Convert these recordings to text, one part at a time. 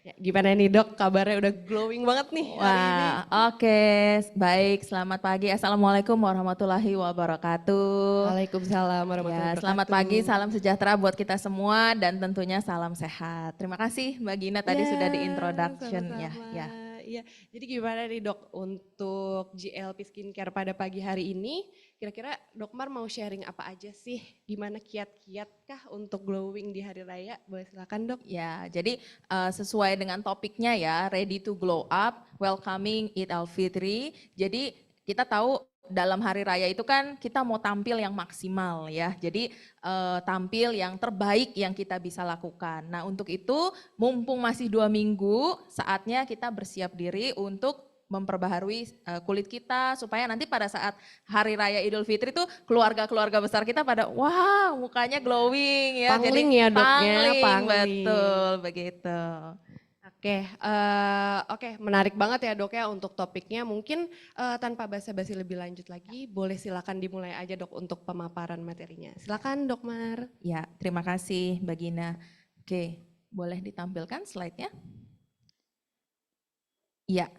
Ya, gimana nih Dok, kabarnya udah glowing banget nih hari ini. Wah, oke. Baik, selamat pagi. Assalamualaikum warahmatullahi wabarakatuh. Waalaikumsalam warahmatullahi Ya, selamat wabarakatuh. pagi, salam sejahtera buat kita semua dan tentunya salam sehat. Terima kasih Mbak Gina tadi Ya, sudah di introduction ya. sama-sama. Ya. Ya, jadi gimana nih Dok untuk GLP Skincare pada pagi hari ini? Kira-kira Dokmar mau sharing apa aja sih? Gimana kiat-kiat kah untuk glowing di hari raya? Boleh silakan Dok. Ya, jadi sesuai dengan topiknya ya, ready to glow up, welcoming Eid al-Fitri. Jadi kita tahu dalam hari raya itu kan kita mau tampil yang maksimal ya. Jadi tampil yang terbaik yang kita bisa lakukan. Nah untuk itu mumpung masih 2 minggu, saatnya kita bersiap diri untuk memperbaharui kulit kita supaya nanti pada saat hari raya Idul Fitri tuh keluarga-keluarga besar kita pada wah mukanya glowing ya. Pangling Jadi ya Doknya, pangling, pangling. betul begitu. Oke, menarik banget ya Dok ya untuk topiknya. Mungkin tanpa basa-basi lebih lanjut lagi, boleh silakan dimulai aja Dok untuk pemaparan materinya. Silakan Dokmar. Ya, terima kasih Mbak Gina. Oke, boleh ditampilkan slide-nya? Ya,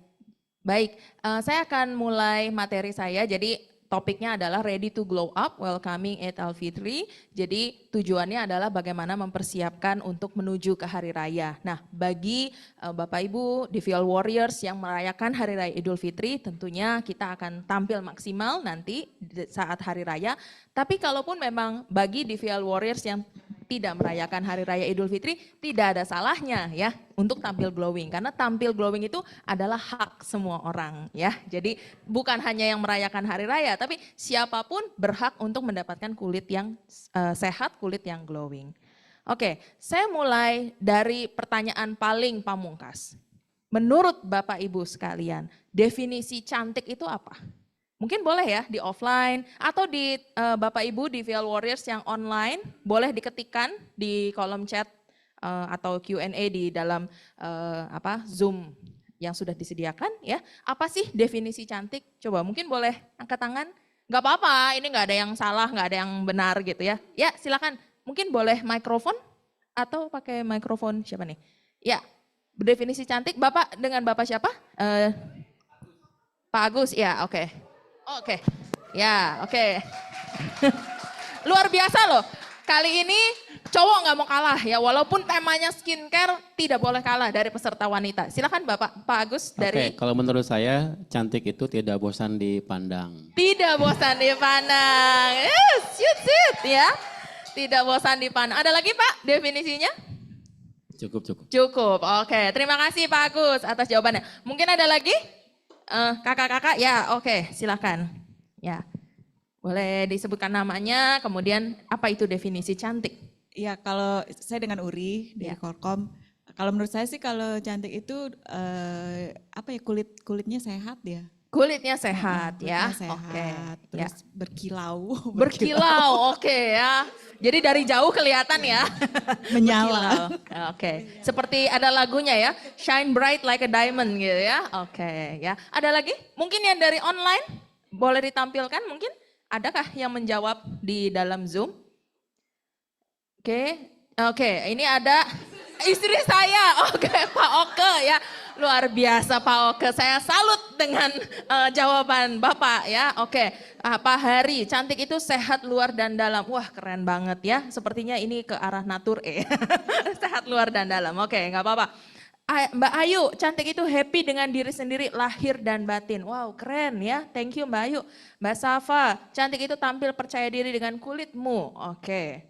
baik. Saya akan mulai materi saya. Jadi topiknya adalah ready to glow up, welcoming Eid al-Fitri. Jadi tujuannya adalah bagaimana mempersiapkan untuk menuju ke hari raya. Nah, bagi Bapak Ibu DVL Warriors yang merayakan hari raya Idul Fitri, tentunya kita akan tampil maksimal nanti saat hari raya. Tapi kalaupun memang bagi DVL Warriors yang tidak merayakan hari raya Idul Fitri, tidak ada salahnya ya untuk tampil glowing. Karena tampil glowing itu adalah hak semua orang ya. Jadi bukan hanya yang merayakan hari raya, tapi siapapun berhak untuk mendapatkan kulit yang sehat, kulit yang glowing. Oke, saya mulai dari pertanyaan paling pamungkas. Menurut Bapak Ibu sekalian, definisi cantik itu apa? Mungkin boleh ya di offline atau di Bapak Ibu di VL Warriors yang online boleh diketikkan di kolom chat atau Q&A di dalam Zoom yang sudah disediakan ya. Apa sih definisi cantik? Coba mungkin boleh angkat tangan. Gak apa-apa, ini gak ada yang salah, gak ada yang benar gitu ya. Ya silakan, mungkin boleh mikrofon atau pakai mikrofon siapa nih? Ya, definisi cantik Bapak dengan Bapak siapa? Pak Agus, ya oke. Oke, ya oke. Luar biasa loh, kali ini cowok nggak mau kalah ya, walaupun temanya skincare tidak boleh kalah dari peserta wanita. Silakan Bapak, Pak Agus dari. Oke, kalau menurut saya cantik itu tidak bosan dipandang. Tidak bosan dipandang, shoot ya. Tidak bosan dipandang. Ada lagi Pak definisinya? Cukup. Cukup, oke. Terima kasih Pak Agus atas jawabannya. Mungkin ada lagi? Kakak-kakak, ya oke silakan. Ya, boleh disebutkan namanya, kemudian apa itu definisi cantik? Ya kalau saya dengan Uri dari Korkom, kalau menurut saya sih kalau cantik itu kulitnya sehat ya. Kulitnya sehat Kulitnya ya, sehat, oke. terus berkilau. Berkilau, oke ya. Jadi dari jauh kelihatan ya. Menyala. Oke, seperti ada lagunya ya, shine bright like a diamond gitu ya. Oke ya. Ada lagi? Mungkin yang dari online boleh ditampilkan mungkin? Adakah yang menjawab di dalam Zoom? Oke, ini ada istri saya. Oke, Pak Oke ya. Luar biasa Pak Oke, saya salut dengan jawaban Bapak ya. Oke, Pak Hari, cantik itu sehat luar dan dalam. Wah keren banget ya, sepertinya ini ke arah natur sehat luar dan dalam. Oke, nggak apa-apa. Mbak Ayu, cantik itu happy dengan diri sendiri, lahir dan batin. Wow keren ya, thank you Mbak Ayu. Mbak Safa, cantik itu tampil percaya diri dengan kulitmu. Oke,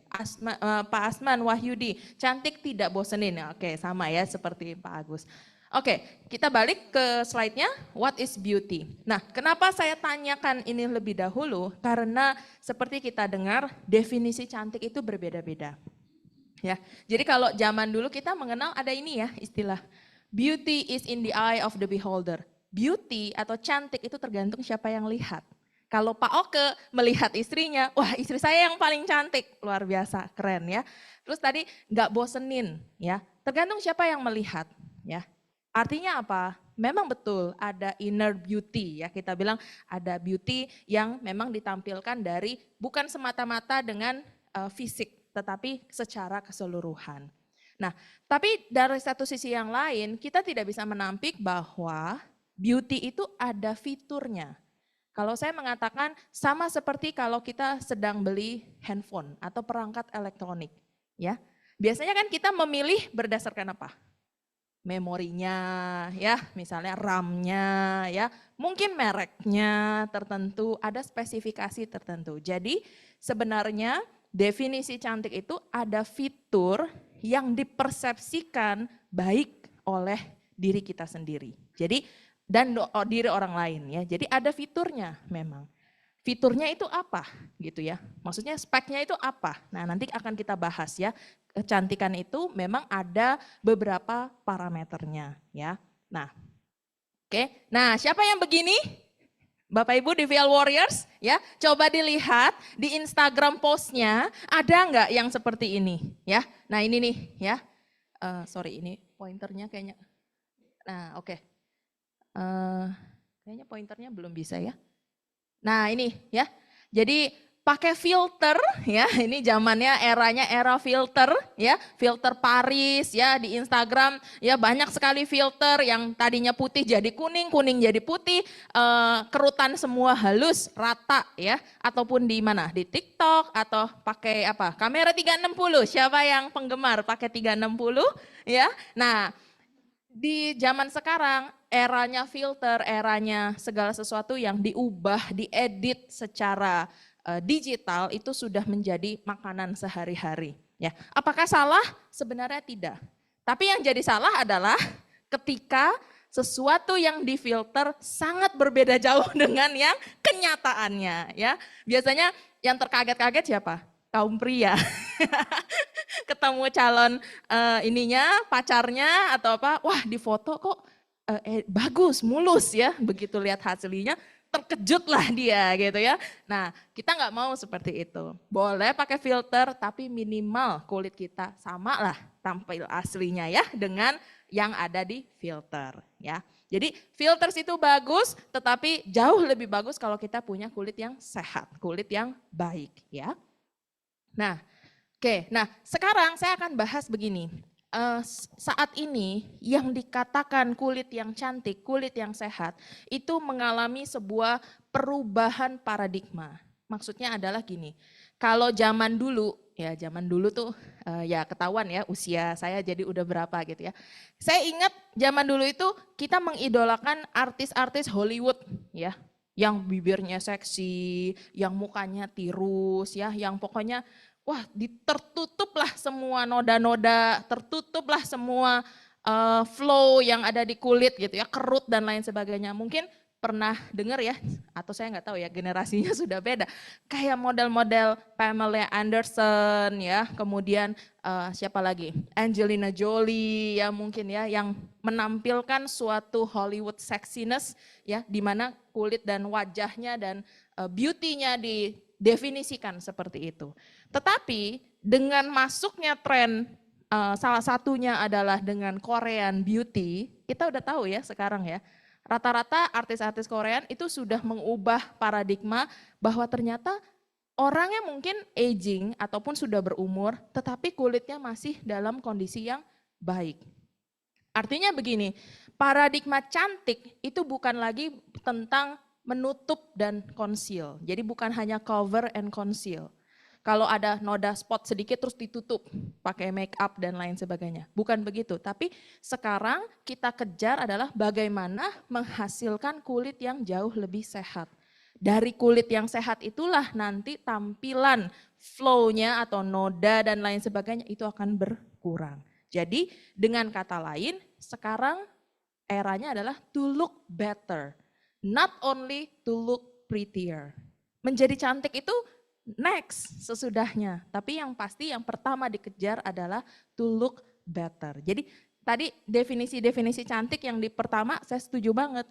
Pak Asman Wahyudi, cantik tidak bosenin. Oke, sama ya seperti Pak Agus. Oke, kita balik ke slide-nya, what is beauty? Nah, kenapa saya tanyakan ini lebih dahulu? Karena seperti kita dengar, definisi cantik itu berbeda-beda. Ya, jadi kalau zaman dulu kita mengenal ada ini ya istilah, beauty is in the eye of the beholder. Beauty atau cantik itu tergantung siapa yang lihat. Kalau Pak Oke melihat istrinya, wah istri saya yang paling cantik, luar biasa, keren ya. Terus tadi nggak bosenin ya, tergantung siapa yang melihat ya. Artinya apa? Memang betul ada inner beauty ya, kita bilang ada beauty yang memang ditampilkan dari bukan semata-mata dengan fisik tetapi secara keseluruhan. Nah, tapi dari satu sisi yang lain, kita tidak bisa menampik bahwa beauty itu ada fiturnya. Kalau saya mengatakan sama seperti kalau kita sedang beli handphone atau perangkat elektronik, ya. Biasanya kan kita memilih berdasarkan apa? Memorinya, ya, misalnya RAM-nya, ya, mungkin mereknya tertentu, ada spesifikasi tertentu. Jadi sebenarnya definisi cantik itu ada fitur yang dipersepsikan baik oleh diri kita sendiri. Jadi dan diri orang lain ya. Jadi ada fiturnya memang. Fiturnya itu apa gitu ya. Maksudnya speknya itu apa. Nah, nanti akan kita bahas ya. Kecantikan itu memang ada beberapa parameternya ya. Nah, oke. Nah, siapa yang begini? Bapak Ibu di VL Warriors ya, coba dilihat di Instagram postnya ada nggak yang seperti ini ya. Nah ini nih ya, sorry ini pointernya kayaknya, nah oke. Kayaknya pointernya belum bisa ya. Nah ini ya, jadi pakai filter ya, ini zamannya eranya era filter ya, filter Paris ya di Instagram ya, banyak sekali filter yang tadinya putih jadi kuning, kuning jadi putih, kerutan semua halus rata ya, ataupun di mana di TikTok atau pakai apa kamera 360, siapa yang penggemar pakai 360 ya. Nah di zaman sekarang eranya filter, eranya segala sesuatu yang diubah, diedit secara digital itu sudah menjadi makanan sehari-hari. Ya, apakah salah? Sebenarnya tidak. Tapi yang jadi salah adalah ketika sesuatu yang difilter sangat berbeda jauh dengan yang kenyataannya. Ya, biasanya yang terkaget-kaget siapa? Kaum pria. Ketemu calon pacarnya atau apa? Wah, di foto kok bagus, mulus ya. Begitu lihat hasilnya, terkejutlah dia gitu ya. Nah kita nggak mau seperti itu. Boleh pakai filter tapi minimal kulit kita sama lah tampil aslinya ya dengan yang ada di filter ya. Jadi filters itu bagus tetapi jauh lebih bagus kalau kita punya kulit yang sehat, kulit yang baik ya. Nah oke, nah sekarang saya akan bahas begini. Saat ini yang dikatakan kulit yang cantik, kulit yang sehat, itu mengalami sebuah perubahan paradigma. Maksudnya adalah gini, kalau zaman dulu tuh ya ketahuan ya usia saya jadi udah berapa gitu ya. Saya ingat zaman dulu itu kita mengidolakan artis-artis Hollywood ya, yang bibirnya seksi, yang mukanya tirus ya, yang pokoknya wah tertutuplah semua noda-noda, tertutuplah semua flow yang ada di kulit gitu ya, kerut dan lain sebagainya. Mungkin pernah dengar ya, atau saya nggak tahu ya generasinya sudah beda. Kayak model-model Pamela Anderson ya, kemudian siapa lagi? Angelina Jolie ya mungkin ya, yang menampilkan suatu Hollywood sexiness ya, di mana kulit dan wajahnya dan beauty-nya didefinisikan seperti itu. Tetapi dengan masuknya tren salah satunya adalah dengan Korean beauty, kita udah tahu ya sekarang ya, rata-rata artis-artis Korean itu sudah mengubah paradigma bahwa ternyata orangnya mungkin aging ataupun sudah berumur, tetapi kulitnya masih dalam kondisi yang baik. Artinya begini, paradigma cantik itu bukan lagi tentang menutup dan conceal, jadi bukan hanya cover and conceal. Kalau ada noda spot sedikit terus ditutup pakai make up dan lain sebagainya. Bukan begitu, tapi sekarang kita kejar adalah bagaimana menghasilkan kulit yang jauh lebih sehat. Dari kulit yang sehat itulah nanti tampilan flow-nya atau noda dan lain sebagainya itu akan berkurang. Jadi dengan kata lain sekarang eranya adalah to look better, not only to look prettier. Menjadi cantik itu next sesudahnya, tapi yang pasti yang pertama dikejar adalah to look better. Jadi tadi definisi-definisi cantik yang di pertama saya setuju banget.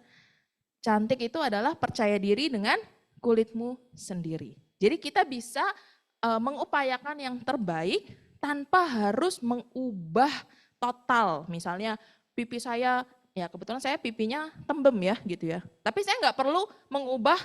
Cantik itu adalah percaya diri dengan kulitmu sendiri. Jadi kita bisa mengupayakan yang terbaik tanpa harus mengubah total. Misalnya pipi saya, ya kebetulan saya pipinya tembem ya gitu ya. Tapi saya nggak perlu mengubah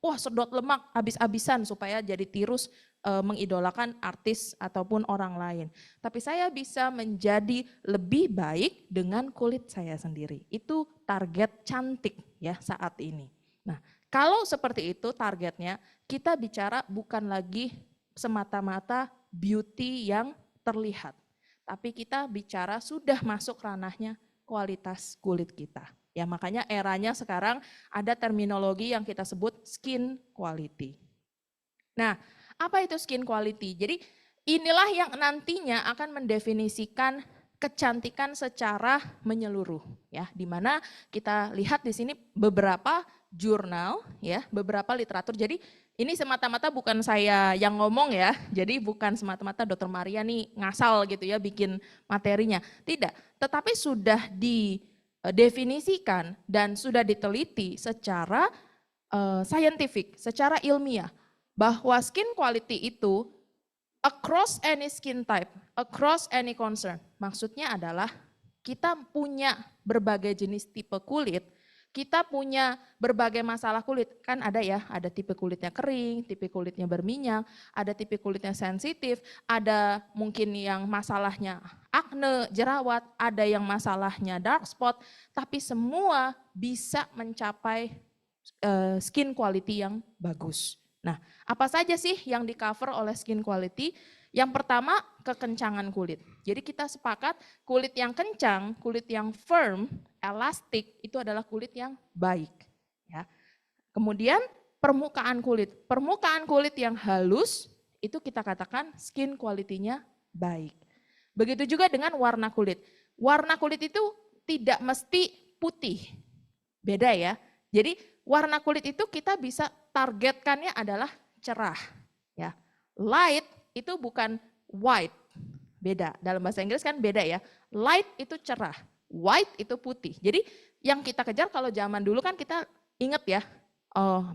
wah sedot lemak habis-habisan supaya jadi tirus mengidolakan artis ataupun orang lain. Tapi saya bisa menjadi lebih baik dengan kulit saya sendiri. Itu target cantik ya saat ini. Nah, kalau seperti itu targetnya, kita bicara bukan lagi semata-mata beauty yang terlihat. Tapi kita bicara sudah masuk ranahnya kualitas kulit kita. Ya, makanya eranya sekarang ada terminologi yang kita sebut skin quality. Nah, apa itu skin quality? Jadi inilah yang nantinya akan mendefinisikan kecantikan secara menyeluruh, ya. Di mana kita lihat di sini beberapa jurnal, ya, beberapa literatur. Jadi ini semata-mata bukan saya yang ngomong ya. Jadi bukan semata-mata Dr. Maria nih ngasal gitu ya bikin materinya. Tidak, tetapi sudah didefinisikan dan sudah diteliti secara scientific, secara ilmiah, bahwa skin quality itu across any skin type, across any concern. Maksudnya adalah kita punya berbagai jenis tipe kulit, kita punya berbagai masalah kulit. Kan ada ya, ada tipe kulitnya kering, tipe kulitnya berminyak, ada tipe kulitnya sensitif, ada mungkin yang masalahnya akne, jerawat, ada yang masalahnya dark spot, tapi semua bisa mencapai skin quality yang bagus. Nah, apa saja sih yang di cover oleh skin quality? Yang pertama, kekencangan kulit. Jadi kita sepakat kulit yang kencang, kulit yang firm, elastik itu adalah kulit yang baik. Ya. Kemudian permukaan kulit. Permukaan kulit yang halus itu kita katakan skin quality-nya baik. Begitu juga dengan warna kulit. Warna kulit itu tidak mesti putih. Beda ya. Jadi warna kulit itu kita bisa targetkannya adalah cerah. Ya. Light itu bukan white, beda. Dalam bahasa Inggris kan beda ya. Light itu cerah, white itu putih. Jadi yang kita kejar kalau zaman dulu kan kita inget ya,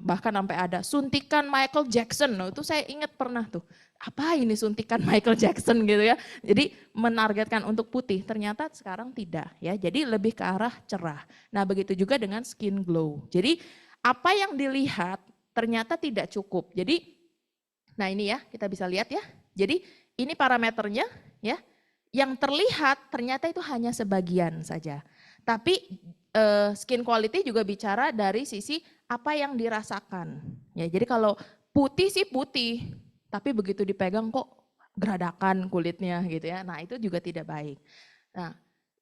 bahkan sampai ada suntikan Michael Jackson. Nah, itu saya ingat pernah tuh. Apa ini suntikan Michael Jackson gitu ya. Jadi menargetkan untuk putih, ternyata sekarang tidak ya. Jadi lebih ke arah cerah. Nah, begitu juga dengan skin glow. Jadi apa yang dilihat ternyata tidak cukup. Jadi nah ini ya, kita bisa lihat ya. Jadi ini parameternya ya. Yang terlihat ternyata itu hanya sebagian saja. Tapi skin quality juga bicara dari sisi apa yang dirasakan. Ya, jadi kalau putih sih putih, tapi begitu dipegang kok geradakan kulitnya gitu ya. Nah, itu juga tidak baik. Nah,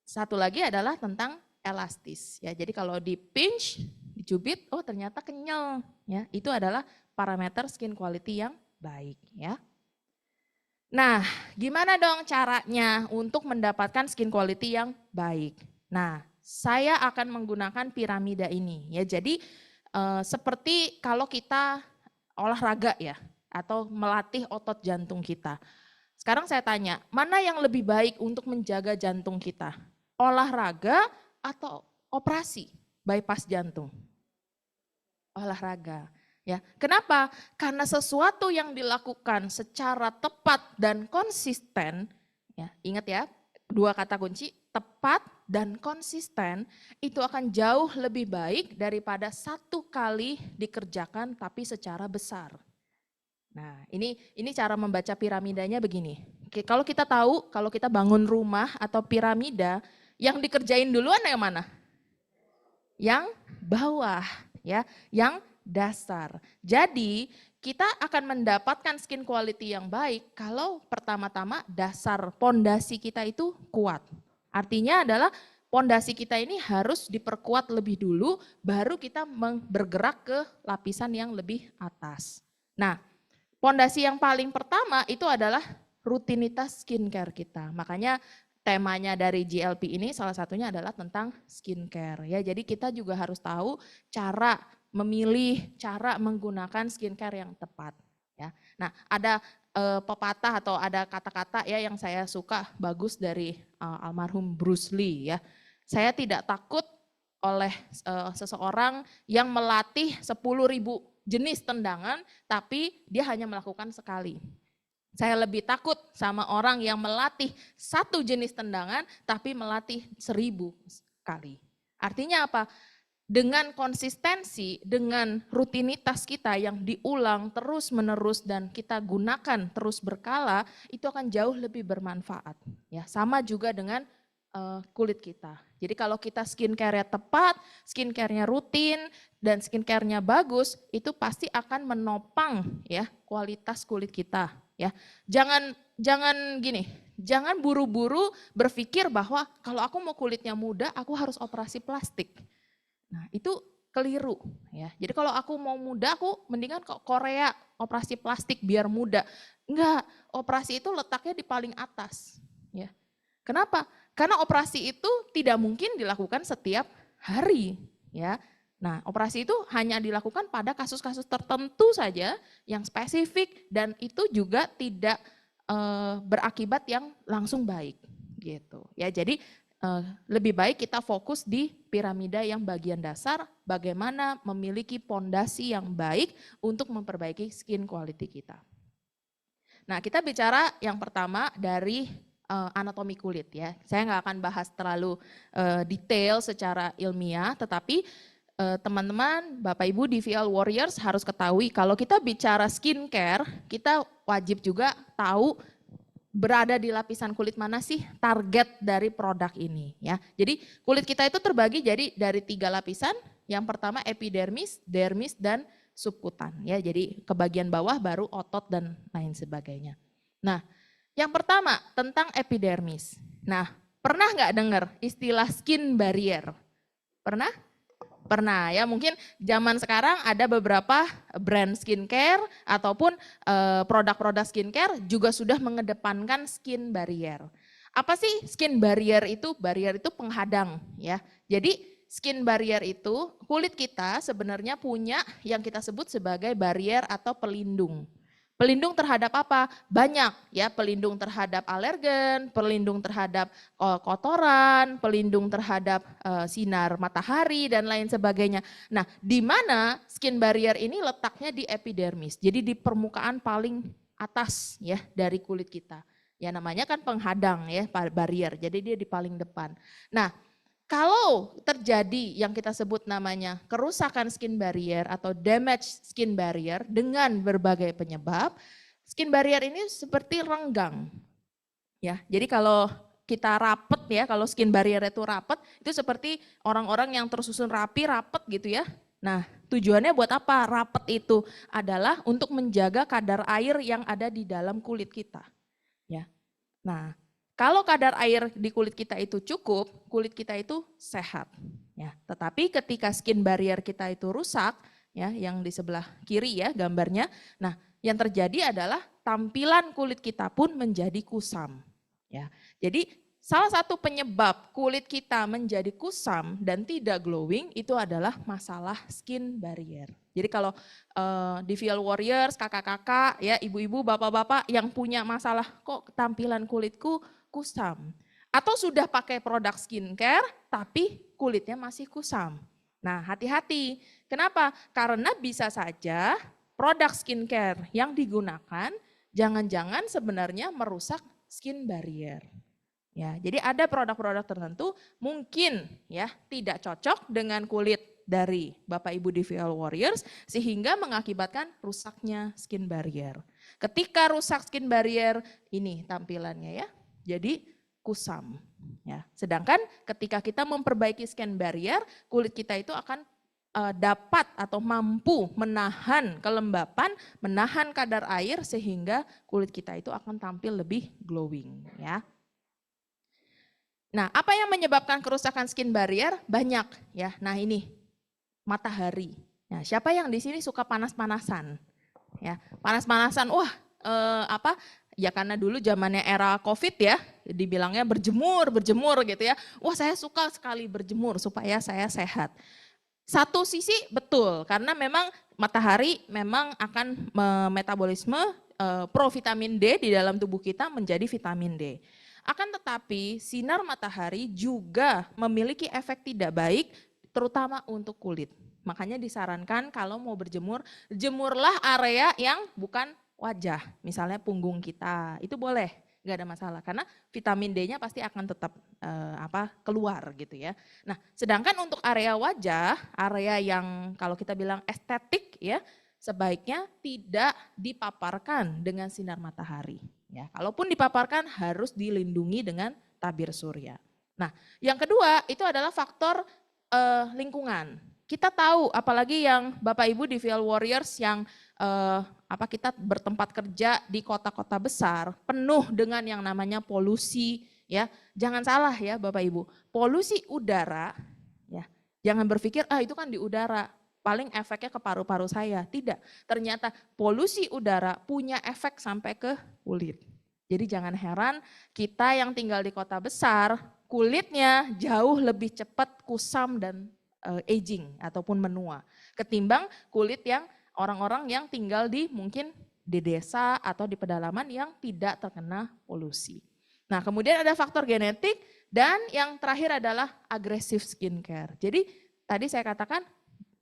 satu lagi adalah tentang elastis ya. Jadi kalau di pinch, dicubit, oh ternyata kenyal ya. Itu adalah parameter skin quality yang baik ya. Nah, gimana dong caranya untuk mendapatkan skin quality yang baik? Nah, saya akan menggunakan piramida ini ya. Jadi seperti kalau kita olahraga ya atau melatih otot jantung kita. Sekarang saya tanya, mana yang lebih baik untuk menjaga jantung kita? Olahraga atau operasi bypass jantung? Olahraga. Ya, kenapa? Karena sesuatu yang dilakukan secara tepat dan konsisten, ya, ingat ya, dua kata kunci, tepat dan konsisten, itu akan jauh lebih baik daripada satu kali dikerjakan tapi secara besar. Nah, ini cara membaca piramidanya begini. Kalau kita tahu, kalau kita bangun rumah atau piramida, yang dikerjain duluan yang mana? Yang bawah, ya, yang dasar. Jadi kita akan mendapatkan skin quality yang baik kalau pertama-tama dasar pondasi kita itu kuat. Artinya adalah pondasi kita ini harus diperkuat lebih dulu, baru kita bergerak ke lapisan yang lebih atas. Nah, pondasi yang paling pertama itu adalah rutinitas skincare kita. Makanya temanya dari GLP ini salah satunya adalah tentang skincare ya. Jadi kita juga harus tahu cara memilih, cara menggunakan skincare yang tepat ya. Nah, ada pepatah atau ada kata-kata ya yang saya suka bagus dari almarhum Bruce Lee ya. Saya tidak takut oleh seseorang yang melatih 10.000 jenis tendangan tapi dia hanya melakukan sekali. Saya lebih takut sama orang yang melatih satu jenis tendangan tapi melatih 1000 kali. Artinya apa? dengan konsistensi, dengan rutinitas kita yang diulang terus-menerus dan kita gunakan terus berkala, itu akan jauh lebih bermanfaat. Ya, sama juga dengan kulit kita. Jadi kalau kita skincare-nya tepat, skincare-nya rutin, dan skincare-nya bagus, itu pasti akan menopang ya kualitas kulit kita. Ya, jangan gini, jangan buru-buru berpikir bahwa kalau aku mau kulitnya muda, aku harus operasi plastik. Nah, itu keliru ya. Jadi kalau aku mau muda, aku mendingan ke Korea operasi plastik biar muda. Enggak, operasi itu letaknya di paling atas ya. Kenapa? Karena operasi itu tidak mungkin dilakukan setiap hari ya. Nah, operasi itu hanya dilakukan pada kasus-kasus tertentu saja yang spesifik dan itu juga tidak berakibat yang langsung baik gitu. Ya, jadi lebih baik kita fokus di piramida yang bagian dasar, bagaimana memiliki pondasi yang baik untuk memperbaiki skin quality kita. Nah, kita bicara yang pertama dari anatomi kulit ya. Saya nggak akan bahas terlalu detail secara ilmiah, tetapi teman-teman, Bapak Ibu di VL Warriors harus ketahui kalau kita bicara skincare, kita wajib juga tahu berada di lapisan kulit mana sih target dari produk ini ya. Jadi kulit kita itu terbagi jadi dari 3 lapisan. Yang pertama epidermis, dermis dan subkutan ya. Jadi ke bagian bawah baru otot dan lain sebagainya. Nah, yang pertama tentang epidermis. Nah, pernah nggak dengar istilah skin barrier? Pernah? Pernah ya, mungkin zaman sekarang ada beberapa brand skincare ataupun produk-produk skincare juga sudah mengedepankan skin barrier. Apa sih skin barrier itu? Barrier itu penghadang ya. Jadi skin barrier itu kulit kita sebenarnya punya yang kita sebut sebagai barrier atau pelindung. Pelindung terhadap apa? Banyak ya, pelindung terhadap alergen, pelindung terhadap kotoran, pelindung terhadap sinar matahari dan lain sebagainya. Nah, di mana skin barrier ini letaknya di epidermis. Jadi di permukaan paling atas ya dari kulit kita. Ya namanya kan penghadang ya, barrier. Jadi dia di paling depan. Nah, kalau terjadi yang kita sebut namanya kerusakan skin barrier atau damage skin barrier dengan berbagai penyebab, skin barrier ini seperti renggang. Ya, jadi kalau kita rapet ya, kalau skin barrier itu rapet, itu seperti orang-orang yang tersusun rapi, rapet gitu ya. Nah, tujuannya buat apa? Rapet itu adalah untuk menjaga kadar air yang ada di dalam kulit kita. Ya. Nah, kalau kadar air di kulit kita itu cukup, kulit kita itu sehat. Ya, tetapi ketika skin barrier kita itu rusak, ya, yang di sebelah kiri ya gambarnya, nah yang terjadi adalah tampilan kulit kita pun menjadi kusam. Ya, jadi salah satu penyebab kulit kita menjadi kusam dan tidak glowing itu adalah masalah skin barrier. Jadi kalau di VL Warriors, kakak-kakak, ya ibu-ibu, bapak-bapak yang punya masalah kok tampilan kulitku kusam. Atau sudah pakai produk skincare tapi kulitnya masih kusam. Nah hati-hati, kenapa? Karena bisa saja produk skincare yang digunakan jangan-jangan sebenarnya merusak skin barrier. Ya, jadi ada produk-produk tertentu mungkin ya tidak cocok dengan kulit dari Bapak Ibu di VL Warriors sehingga mengakibatkan rusaknya skin barrier. Ketika rusak skin barrier ini tampilannya ya, jadi kusam. Ya, sedangkan ketika kita memperbaiki skin barrier, kulit kita itu akan dapat atau mampu menahan kelembapan, menahan kadar air sehingga kulit kita itu akan tampil lebih glowing ya. Nah, apa yang menyebabkan kerusakan skin barrier? Banyak ya. Nah, ini matahari. Nah, siapa yang di sini suka panas-panasan? Ya, panas-panasan. Wah, apa? Ya karena dulu zamannya era Covid ya, dibilangnya berjemur gitu ya. Wah, saya suka sekali berjemur supaya saya sehat. Satu sisi betul, karena memang matahari memang akan metabolisme provitamin D di dalam tubuh kita menjadi vitamin D. Akan tetapi sinar matahari juga memiliki efek tidak baik terutama untuk kulit. Makanya disarankan kalau mau berjemur, jemurlah area yang bukan wajah, misalnya punggung kita, itu boleh. nggak ada masalah karena vitamin D-nya pasti akan tetap keluar gitu ya. Nah, sedangkan untuk area wajah, area yang kalau kita bilang estetik ya, sebaiknya tidak dipaparkan dengan sinar matahari. Ya, kalaupun dipaparkan harus dilindungi dengan tabir surya. Nah, yang kedua itu adalah faktor lingkungan. Kita tahu, apalagi yang Bapak Ibu di Field Warriors yang kita bertempat kerja di kota-kota besar, penuh dengan yang namanya polusi, ya. Jangan salah ya Bapak Ibu, polusi udara, ya. Jangan berpikir itu kan di udara, paling efeknya ke paru-paru saya. Tidak, ternyata polusi udara punya efek sampai ke kulit. Jadi jangan heran kita yang tinggal di kota besar, kulitnya jauh lebih cepat kusam dan aging ataupun menua ketimbang kulit yang orang-orang yang tinggal di mungkin di desa atau di pedalaman yang tidak terkena polusi. Nah, kemudian ada faktor genetik dan yang terakhir adalah agresif skincare. Jadi tadi saya katakan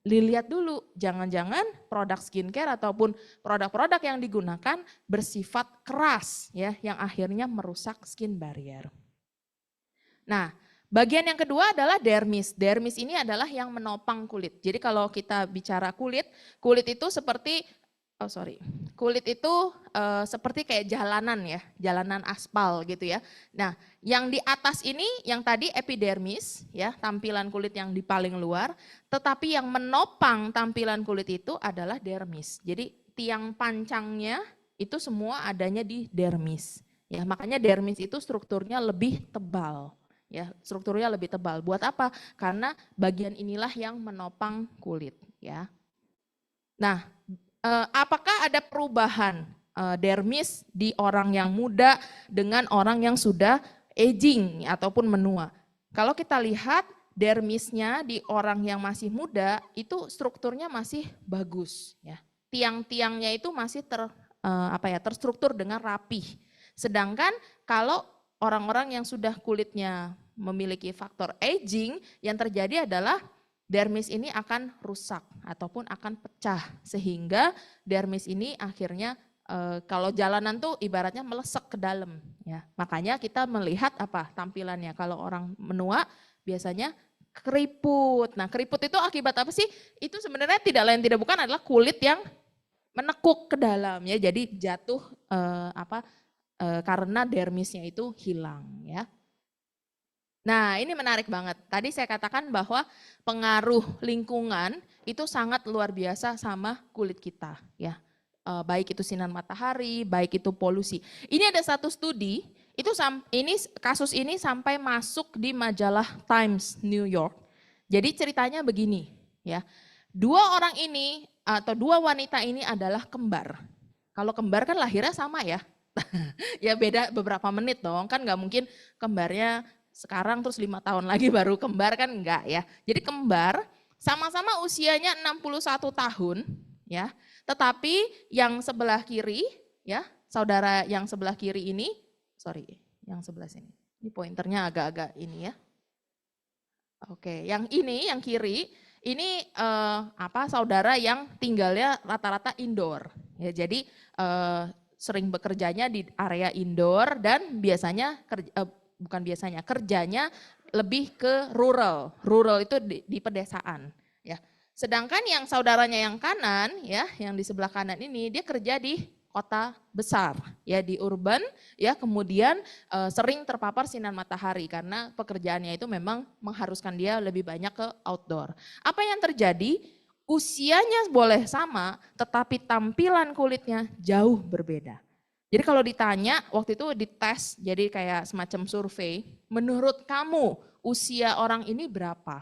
dilihat dulu, jangan-jangan produk skincare ataupun produk-produk yang digunakan bersifat keras ya, yang akhirnya merusak skin barrier. Nah, bagian yang kedua adalah dermis. Dermis ini adalah yang menopang kulit. Jadi kalau kita bicara kulit, kulit itu seperti seperti kayak jalanan ya, jalanan aspal gitu ya. Nah, yang di atas ini, yang tadi epidermis ya, tampilan kulit yang di paling luar, tetapi yang menopang tampilan kulit itu adalah dermis. Jadi tiang pancangnya itu semua adanya di dermis. Ya, makanya dermis itu strukturnya lebih tebal. Ya, strukturnya lebih tebal. Buat apa? Karena bagian inilah yang menopang kulit ya. Nah, apakah ada perubahan dermis di orang yang muda dengan orang yang sudah aging ataupun menua? Kalau kita lihat dermisnya di orang yang masih muda itu strukturnya masih bagus ya. Tiang-tiangnya itu masih terstruktur dengan rapih. Sedangkan kalau orang-orang yang sudah kulitnya memiliki faktor aging, yang terjadi adalah dermis ini akan rusak ataupun akan pecah sehingga dermis ini akhirnya kalau jalanan tuh ibaratnya melesek ke dalam ya. Makanya kita melihat tampilannya kalau orang menua biasanya keriput. Nah, keriput itu akibat apa sih? Itu sebenarnya tidak lain tidak bukan adalah kulit yang menekuk ke dalam ya. Jadi jatuh karena dermisnya itu hilang ya. Nah, ini menarik banget. Tadi saya katakan bahwa pengaruh lingkungan itu sangat luar biasa sama kulit kita ya. Baik itu sinar matahari, baik itu polusi. Ini ada satu studi, kasus ini sampai masuk di majalah Times New York. Jadi ceritanya begini ya. Dua orang ini atau dua wanita ini adalah kembar. Kalau kembar kan lahirnya sama ya. Ya beda beberapa menit dong, kan nggak mungkin kembarnya sekarang terus 5 tahun lagi baru kembar kan enggak ya. Jadi kembar sama-sama usianya 61 tahun ya. Tetapi yang sebelah kiri ya, saudara yang sebelah kiri ini, yang sebelah sini. Ini pointernya agak-agak ini ya. Oke, yang ini yang kiri ini saudara yang tinggalnya rata-rata indoor. Ya, jadi sering bekerjanya di area indoor dan kerjanya lebih ke rural. Rural itu di pedesaan ya. Sedangkan yang saudaranya yang kanan ya, yang di sebelah kanan ini dia kerja di kota besar ya, di urban ya, kemudian sering terpapar sinar matahari karena pekerjaannya itu memang mengharuskan dia lebih banyak ke outdoor. Apa yang terjadi? Usianya boleh sama tetapi tampilan kulitnya jauh berbeda. Jadi kalau ditanya, waktu itu dites, jadi kayak semacam survei, menurut kamu usia orang ini berapa?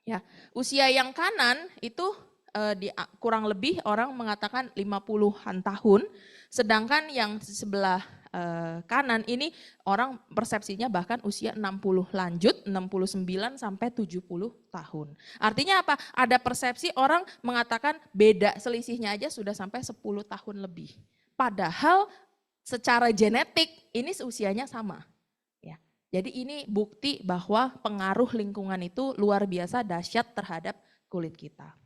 Ya, usia yang kanan itu kurang lebih orang mengatakan 50-an tahun, sedangkan yang sebelah kanan ini orang persepsinya bahkan usia 60 lanjut, 69 sampai 70 tahun. Artinya apa? Ada persepsi orang mengatakan beda selisihnya aja sudah sampai 10 tahun lebih. Padahal secara genetik ini usianya sama. Ya. Jadi ini bukti bahwa pengaruh lingkungan itu luar biasa dahsyat terhadap kulit kita.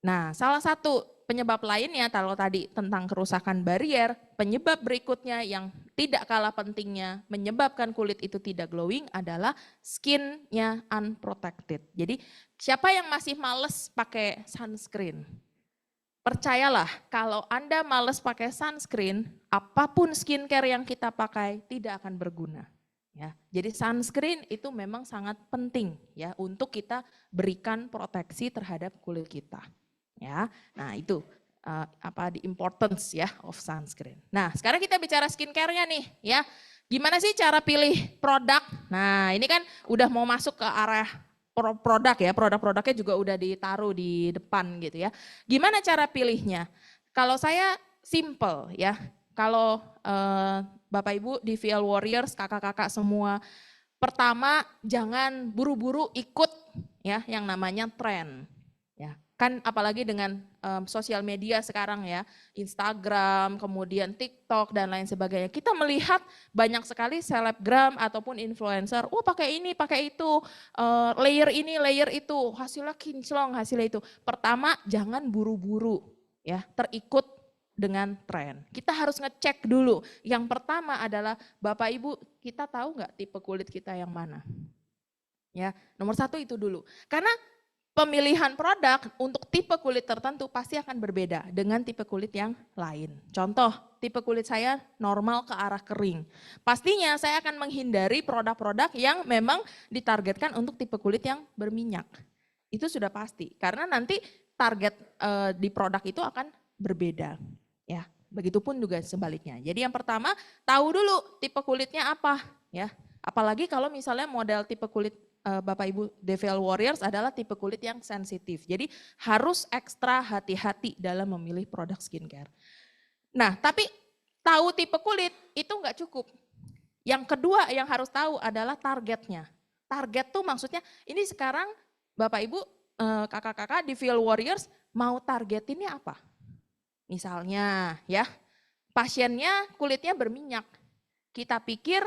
Nah, salah satu penyebab lainnya kalau tadi tentang kerusakan barrier, penyebab berikutnya yang tidak kalah pentingnya menyebabkan kulit itu tidak glowing adalah skinnya unprotected. Jadi siapa yang masih males pakai sunscreen? Percayalah, kalau Anda males pakai sunscreen, apapun skincare yang kita pakai tidak akan berguna. Ya, jadi sunscreen itu memang sangat penting ya untuk kita berikan proteksi terhadap kulit kita. Ya, nah itu the importance ya of sunscreen. Nah, sekarang kita bicara skincare-nya nih ya. Gimana sih cara pilih produk? Nah, ini kan udah mau masuk ke arah produk ya, produk-produknya juga udah ditaruh di depan gitu ya. Gimana cara pilihnya? Kalau saya simple ya, kalau Bapak Ibu di VL Warriors, kakak-kakak semua, pertama jangan buru-buru ikut ya yang namanya tren. Ya, kan apalagi dengan sosial media sekarang ya, Instagram, kemudian TikTok dan lain sebagainya. Kita melihat banyak sekali selebgram ataupun influencer, pakai ini, pakai itu, layer ini, layer itu, hasilnya kinclong, hasilnya itu. Pertama, jangan buru-buru ya, terikut dengan tren. Kita harus ngecek dulu. Yang pertama adalah Bapak Ibu, kita tahu nggak tipe kulit kita yang mana? Ya, nomor satu itu dulu. Karena pemilihan produk untuk tipe kulit tertentu pasti akan berbeda dengan tipe kulit yang lain. Contoh, tipe kulit saya normal ke arah kering. Pastinya saya akan menghindari produk-produk yang memang ditargetkan untuk tipe kulit yang berminyak. Itu sudah pasti, karena nanti target di produk itu akan berbeda. Ya, begitupun juga sebaliknya. Jadi yang pertama, tahu dulu tipe kulitnya apa. Ya, apalagi kalau misalnya model tipe kulit Bapak Ibu DVL Warriors adalah tipe kulit yang sensitif. Jadi harus ekstra hati-hati dalam memilih produk skincare. Nah, tapi tahu tipe kulit itu enggak cukup. Yang kedua yang harus tahu adalah targetnya. Target tuh maksudnya ini sekarang Bapak Ibu kakak-kakak di VL Warriors mau targetinnya apa? Misalnya ya, pasiennya kulitnya berminyak. Kita pikir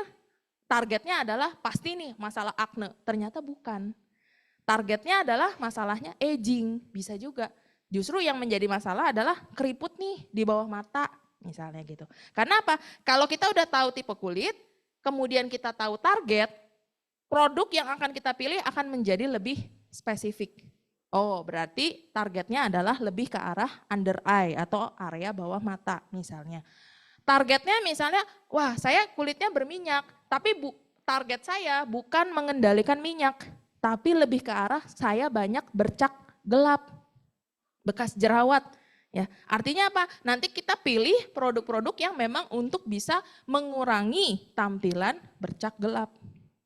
targetnya adalah pasti nih masalah akne, ternyata bukan. Targetnya adalah masalahnya aging, bisa juga. Justru yang menjadi masalah adalah keriput nih di bawah mata, misalnya gitu. Karena apa? Kalau kita udah tahu tipe kulit, kemudian kita tahu target, produk yang akan kita pilih akan menjadi lebih spesifik. Oh, berarti targetnya adalah lebih ke arah under eye atau area bawah mata misalnya. Targetnya misalnya, wah saya kulitnya berminyak, tapi target saya bukan mengendalikan minyak, tapi lebih ke arah saya banyak bercak gelap, bekas jerawat. Ya, artinya apa? Nanti kita pilih produk-produk yang memang untuk bisa mengurangi tampilan bercak gelap.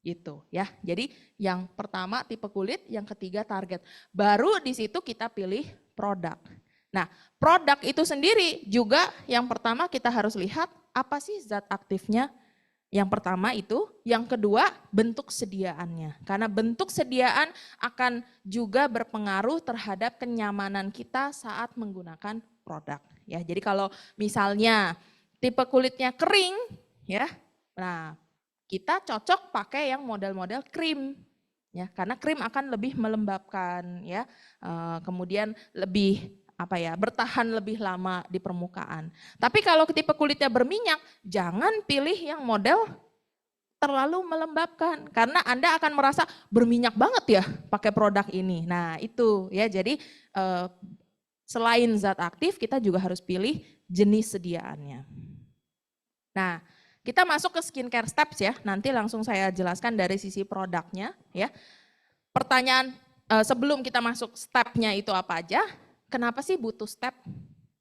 Gitu ya. Jadi yang pertama tipe kulit, yang ketiga target. Baru di situ kita pilih produk. Nah, produk itu sendiri juga yang pertama kita harus lihat apa sih zat aktifnya. Yang pertama itu, yang kedua bentuk sediaannya. Karena bentuk sediaan akan juga berpengaruh terhadap kenyamanan kita saat menggunakan produk. Ya, jadi kalau misalnya tipe kulitnya kering, ya, nah kita cocok pakai yang model-model krim. Ya, karena krim akan lebih melembabkan, ya, kemudian lebih bertahan lebih lama di permukaan. Tapi kalau tipe kulitnya berminyak, jangan pilih yang model terlalu melembabkan karena Anda akan merasa berminyak banget ya pakai produk ini. Nah, itu ya. Jadi selain zat aktif, kita juga harus pilih jenis sediaannya. Nah, kita masuk ke skincare steps ya. Nanti langsung saya jelaskan dari sisi produknya ya. Pertanyaan sebelum kita masuk stepnya itu apa aja? Kenapa sih butuh step?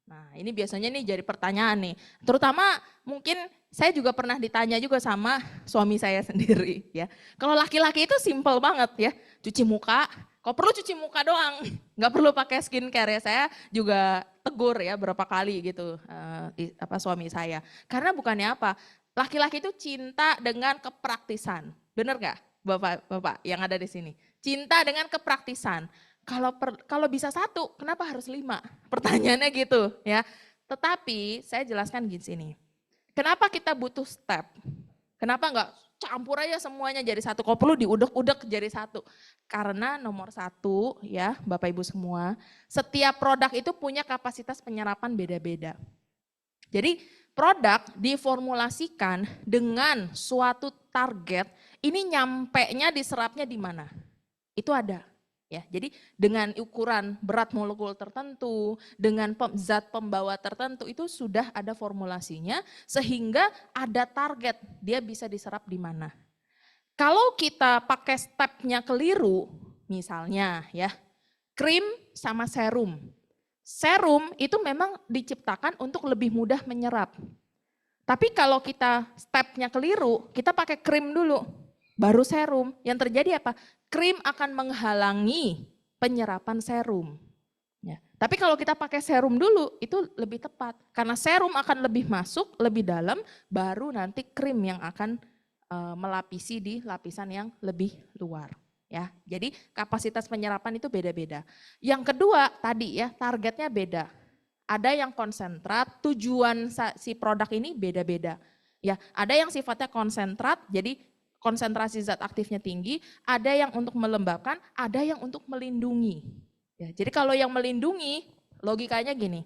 Nah, ini biasanya nih jadi pertanyaan nih. Terutama mungkin saya juga pernah ditanya juga sama suami saya sendiri ya. Kalau laki-laki itu simple banget ya, cuci muka. Kalau perlu cuci muka doang, nggak perlu pakai skincare ya. Saya juga tegur ya berapa kali gitu suami saya. Karena bukannya apa, laki-laki itu cinta dengan kepraktisan. Bener nggak bapak-bapak yang ada di sini? Cinta dengan kepraktisan. Kalau bisa satu, kenapa harus 5? Pertanyaannya gitu ya. Tetapi saya jelaskan gini sini. Kenapa kita butuh step? Kenapa enggak campur aja semuanya jadi satu? Kalau perlu diudek-udek jadi satu. Karena nomor 1 ya Bapak Ibu semua, setiap produk itu punya kapasitas penyerapan beda-beda. Jadi produk diformulasikan dengan suatu target, ini nyampenya diserapnya di mana? Itu ada. Ya, jadi dengan ukuran berat molekul tertentu, dengan zat pembawa tertentu itu sudah ada formulasinya sehingga ada target dia bisa diserap di mana. Kalau kita pakai stepnya keliru, misalnya ya, krim sama serum. Serum itu memang diciptakan untuk lebih mudah menyerap. Tapi kalau kita stepnya keliru, kita pakai krim dulu, baru serum. Yang terjadi apa? Krim akan menghalangi penyerapan serum. Ya. Tapi kalau kita pakai serum dulu, itu lebih tepat. Karena serum akan lebih masuk, lebih dalam, baru nanti krim yang akan melapisi di lapisan yang lebih luar. Ya, jadi kapasitas penyerapan itu beda-beda. Yang kedua tadi ya, targetnya beda. Ada yang konsentrat, tujuan si produk ini beda-beda. Ya, ada yang sifatnya konsentrat, jadi konsentrasi zat aktifnya tinggi, ada yang untuk melembabkan, ada yang untuk melindungi. Ya, jadi kalau yang melindungi, logikanya gini.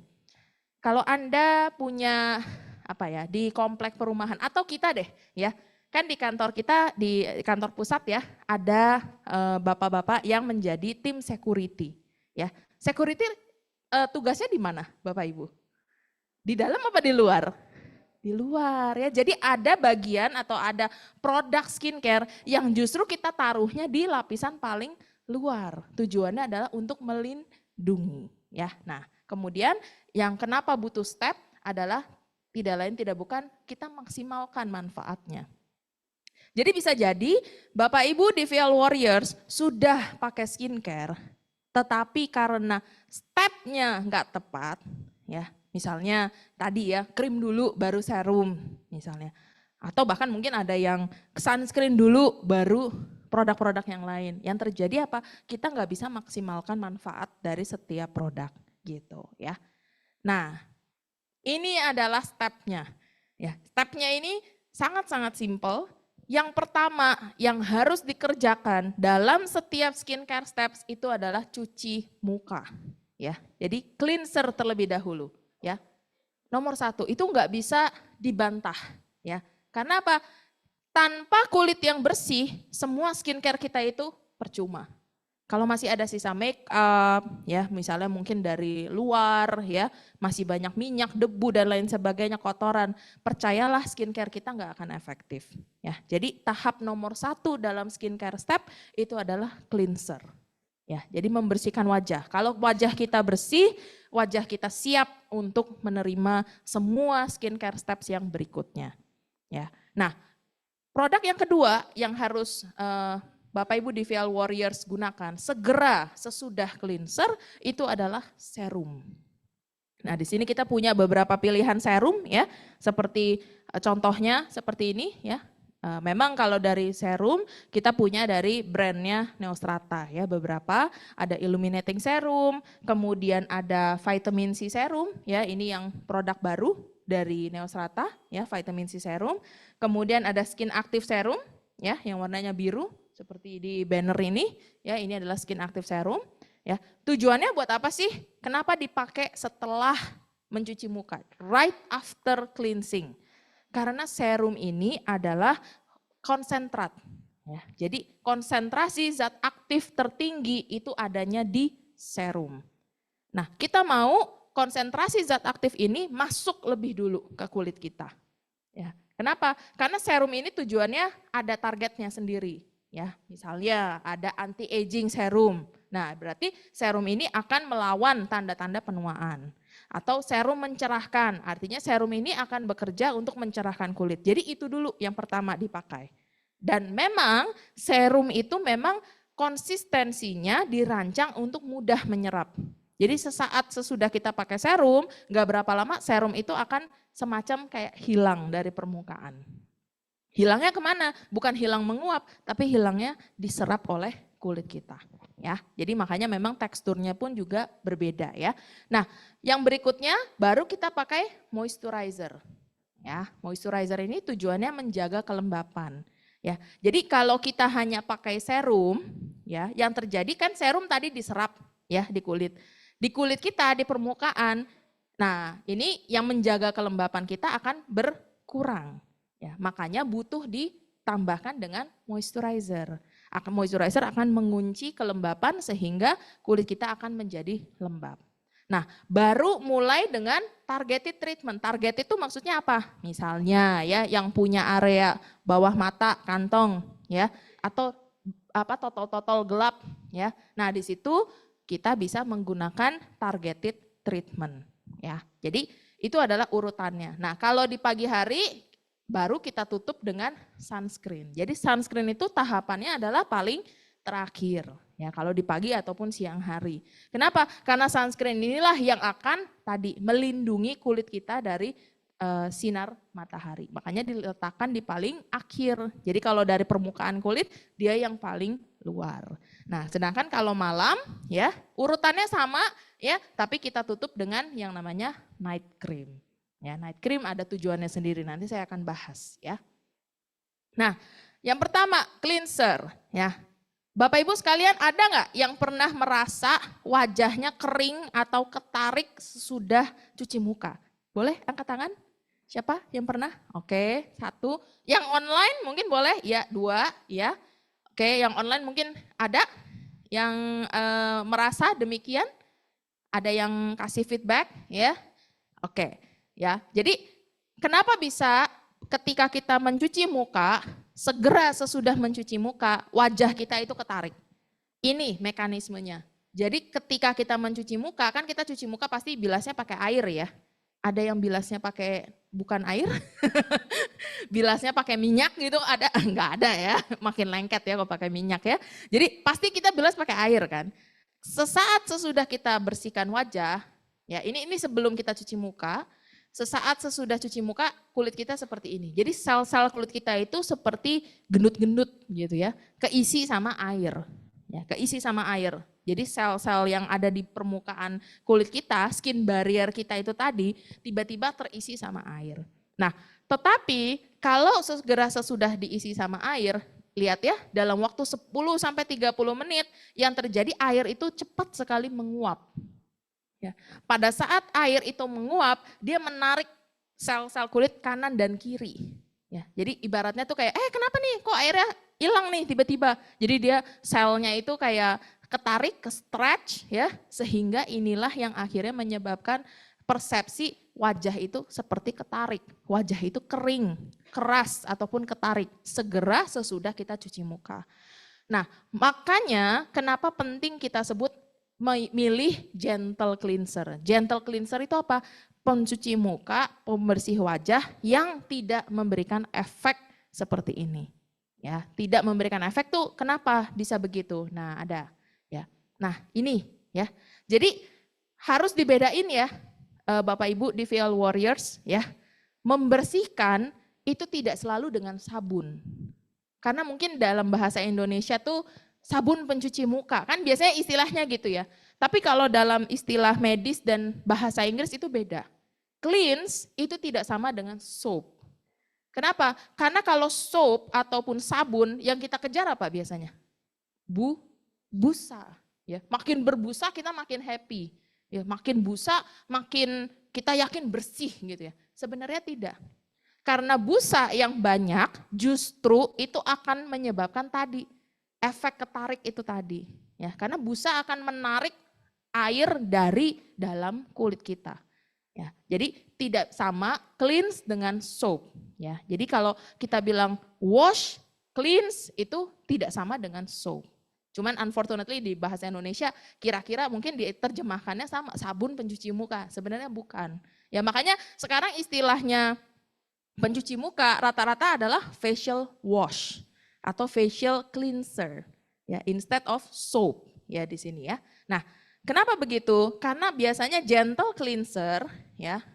Kalau Anda punya apa ya, di komplek perumahan atau kita deh, ya. Kan di kantor kita, di kantor pusat ya, ada bapak-bapak yang menjadi tim security. Ya, security tugasnya di mana, Bapak Ibu? Di dalam apa di luar? Di luar ya. Jadi ada bagian atau ada produk skincare yang justru kita taruhnya di lapisan paling luar. Tujuannya adalah untuk melindungi. Ya, nah kemudian yang kenapa butuh step adalah tidak lain tidak bukan kita maksimalkan manfaatnya. Jadi bisa jadi Bapak Ibu di VL Warriors sudah pakai skincare, tetapi karena stepnya nggak tepat, ya misalnya tadi ya krim dulu baru serum misalnya, atau bahkan mungkin ada yang sunscreen dulu baru produk-produk yang lain. Yang terjadi apa? Kita nggak bisa maksimalkan manfaat dari setiap produk gitu ya. Nah ini adalah stepnya, ya stepnya ini sangat-sangat simple. Yang pertama yang harus dikerjakan dalam setiap skincare steps itu adalah cuci muka. Ya, jadi cleanser terlebih dahulu. Ya, nomor 1 itu nggak bisa dibantah. Ya, karena apa? Tanpa kulit yang bersih, semua skincare kita itu percuma. Kalau masih ada sisa make up, ya misalnya mungkin dari luar, ya masih banyak minyak, debu dan lain sebagainya, kotoran, percayalah skincare kita nggak akan efektif. Ya, jadi tahap nomor 1 dalam skincare step itu adalah cleanser. Ya, jadi membersihkan wajah. Kalau wajah kita bersih, wajah kita siap untuk menerima semua skincare steps yang berikutnya. Ya, nah produk yang kedua yang harus Bapak Ibu di VL Warriors gunakan segera sesudah cleanser itu adalah serum. Nah, di sini kita punya beberapa pilihan serum ya, seperti contohnya seperti ini ya. Memang kalau dari serum kita punya dari brandnya Neostrata ya, beberapa ada illuminating serum, kemudian ada vitamin C serum ya, ini yang produk baru dari Neostrata ya, vitamin C serum. Kemudian ada skin active serum ya, yang warnanya biru. Seperti di banner ini, ya ini adalah skin active serum. Ya, tujuannya buat apa sih? Kenapa dipakai setelah mencuci muka? Right after cleansing. Karena serum ini adalah konsentrat. Ya, jadi konsentrasi zat aktif tertinggi itu adanya di serum. Nah, kita mau konsentrasi zat aktif ini masuk lebih dulu ke kulit kita. Ya, kenapa? Karena serum ini tujuannya ada targetnya sendiri. Ya, misalnya ada anti-aging serum. Nah, berarti serum ini akan melawan tanda-tanda penuaan. Atau serum mencerahkan, artinya serum ini akan bekerja untuk mencerahkan kulit. Jadi itu dulu yang pertama dipakai. Dan memang serum itu memang konsistensinya dirancang untuk mudah menyerap. Jadi sesaat sesudah kita pakai serum, gak berapa lama serum itu akan semacam kayak hilang dari permukaan. Hilangnya kemana? Bukan hilang menguap, tapi hilangnya diserap oleh kulit kita. Ya, jadi makanya memang teksturnya pun juga berbeda ya. Nah, yang berikutnya baru kita pakai moisturizer. Ya, moisturizer ini tujuannya menjaga kelembapan. Ya, jadi kalau kita hanya pakai serum, ya, yang terjadi kan serum tadi diserap ya di kulit. Di kulit kita di permukaan Nah, ini yang menjaga kelembapan kita akan berkurang. Ya, makanya butuh ditambahkan dengan moisturizer. Moisturizer akan mengunci kelembapan sehingga kulit kita akan menjadi lembab. Nah, baru mulai dengan targeted treatment. Target itu maksudnya apa? Misalnya ya yang punya area bawah mata, kantong ya, atau apa totol-totol gelap ya. Nah, di situ kita bisa menggunakan targeted treatment ya. Jadi itu adalah urutannya. Nah, kalau di pagi hari baru kita tutup dengan sunscreen. Jadi sunscreen itu tahapannya adalah paling terakhir. Ya, kalau di pagi ataupun siang hari. Kenapa? Karena sunscreen inilah yang akan tadi melindungi kulit kita dari sinar matahari. Makanya diletakkan di paling akhir. Jadi kalau dari permukaan kulit dia yang paling luar. Nah, sedangkan kalau malam ya urutannya sama ya, tapi kita tutup dengan yang namanya night cream. Ya, night cream ada tujuannya sendiri, nanti saya akan bahas ya. Nah, yang pertama cleanser ya. Bapak Ibu sekalian, ada nggak yang pernah merasa wajahnya kering atau ketarik sesudah cuci muka? Boleh angkat tangan? Siapa yang pernah? Oke, 1. Yang online mungkin boleh? Ya, 2 ya. Oke, yang online mungkin ada yang merasa demikian? Ada yang kasih feedback ya? Oke, ya. Jadi kenapa bisa ketika kita mencuci muka, segera sesudah mencuci muka, wajah kita itu ketarik. Ini mekanismenya. Jadi ketika kita mencuci muka, kan kita cuci muka pasti bilasnya pakai air ya. Ada yang bilasnya pakai bukan air, bilasnya pakai minyak gitu, ada enggak ada ya, makin lengket ya kalau pakai minyak ya. Jadi pasti kita bilas pakai air kan. Sesaat sesudah kita bersihkan wajah, ya ini sebelum kita cuci muka, sesaat sesudah cuci muka kulit kita seperti ini. Jadi sel-sel kulit kita itu seperti gendut-gendut gitu ya, keisi sama air. Ya, keisi sama air. Jadi sel-sel yang ada di permukaan kulit kita, skin barrier kita itu tadi tiba-tiba terisi sama air. Nah, tetapi kalau segera sesudah diisi sama air, lihat ya, dalam waktu 10 sampai 30 menit yang terjadi air itu cepat sekali menguap. Ya, pada saat air itu menguap, dia menarik sel-sel kulit kanan dan kiri. Ya, jadi ibaratnya tuh kayak, kenapa nih kok airnya hilang nih tiba-tiba. Jadi dia selnya itu kayak ketarik, ke stretch ya, sehingga inilah yang akhirnya menyebabkan persepsi wajah itu seperti ketarik. Wajah itu kering, keras ataupun ketarik segera sesudah kita cuci muka. Nah, makanya kenapa penting kita sebut milih gentle cleanser. Gentle cleanser itu apa? Pencuci muka, pembersih wajah yang tidak memberikan efek seperti ini. Ya, tidak memberikan efek tuh kenapa bisa begitu? Nah, ada ya. Nah, ini ya. Jadi harus dibedain ya Bapak Ibu di VL Warriors ya. Membersihkan itu tidak selalu dengan sabun. Karena mungkin dalam bahasa Indonesia tuh sabun pencuci muka, kan biasanya istilahnya gitu ya. Tapi kalau dalam istilah medis dan bahasa Inggris itu beda. Cleanse itu tidak sama dengan soap. Kenapa? Karena kalau soap ataupun sabun yang kita kejar apa biasanya? Busa. Ya, makin berbusa kita makin happy. Ya, makin busa makin kita yakin bersih gitu ya. Sebenarnya tidak. Karena busa yang banyak justru itu akan menyebabkan tadi efek ketarik itu tadi. Ya, karena busa akan menarik air dari dalam kulit kita. Ya, jadi tidak sama cleanse dengan soap. Ya, jadi kalau kita bilang wash, cleanse itu tidak sama dengan soap. Cuman unfortunately di bahasa Indonesia kira-kira mungkin diterjemahkannya sama sabun pencuci muka. Sebenarnya bukan. Ya makanya sekarang istilahnya pencuci muka rata-rata adalah facial wash atau facial cleanser. Ya, instead of soap ya di sini ya. Nah, kenapa begitu? Karena biasanya gentle cleanser ya,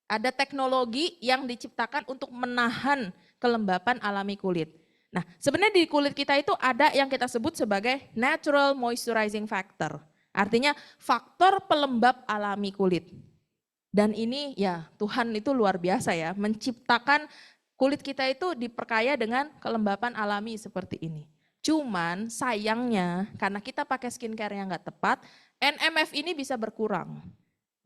ada teknologi yang diciptakan untuk menahan kelembapan alami kulit. Nah, sebenarnya di kulit kita itu ada yang kita sebut sebagai natural moisturizing factor. Artinya faktor pelembab alami kulit. Dan ini ya Tuhan itu luar biasa ya, menciptakan kulit kita itu diperkaya dengan kelembapan alami seperti ini. Cuman sayangnya karena kita pakai skincare yang nggak tepat, NMF ini bisa berkurang.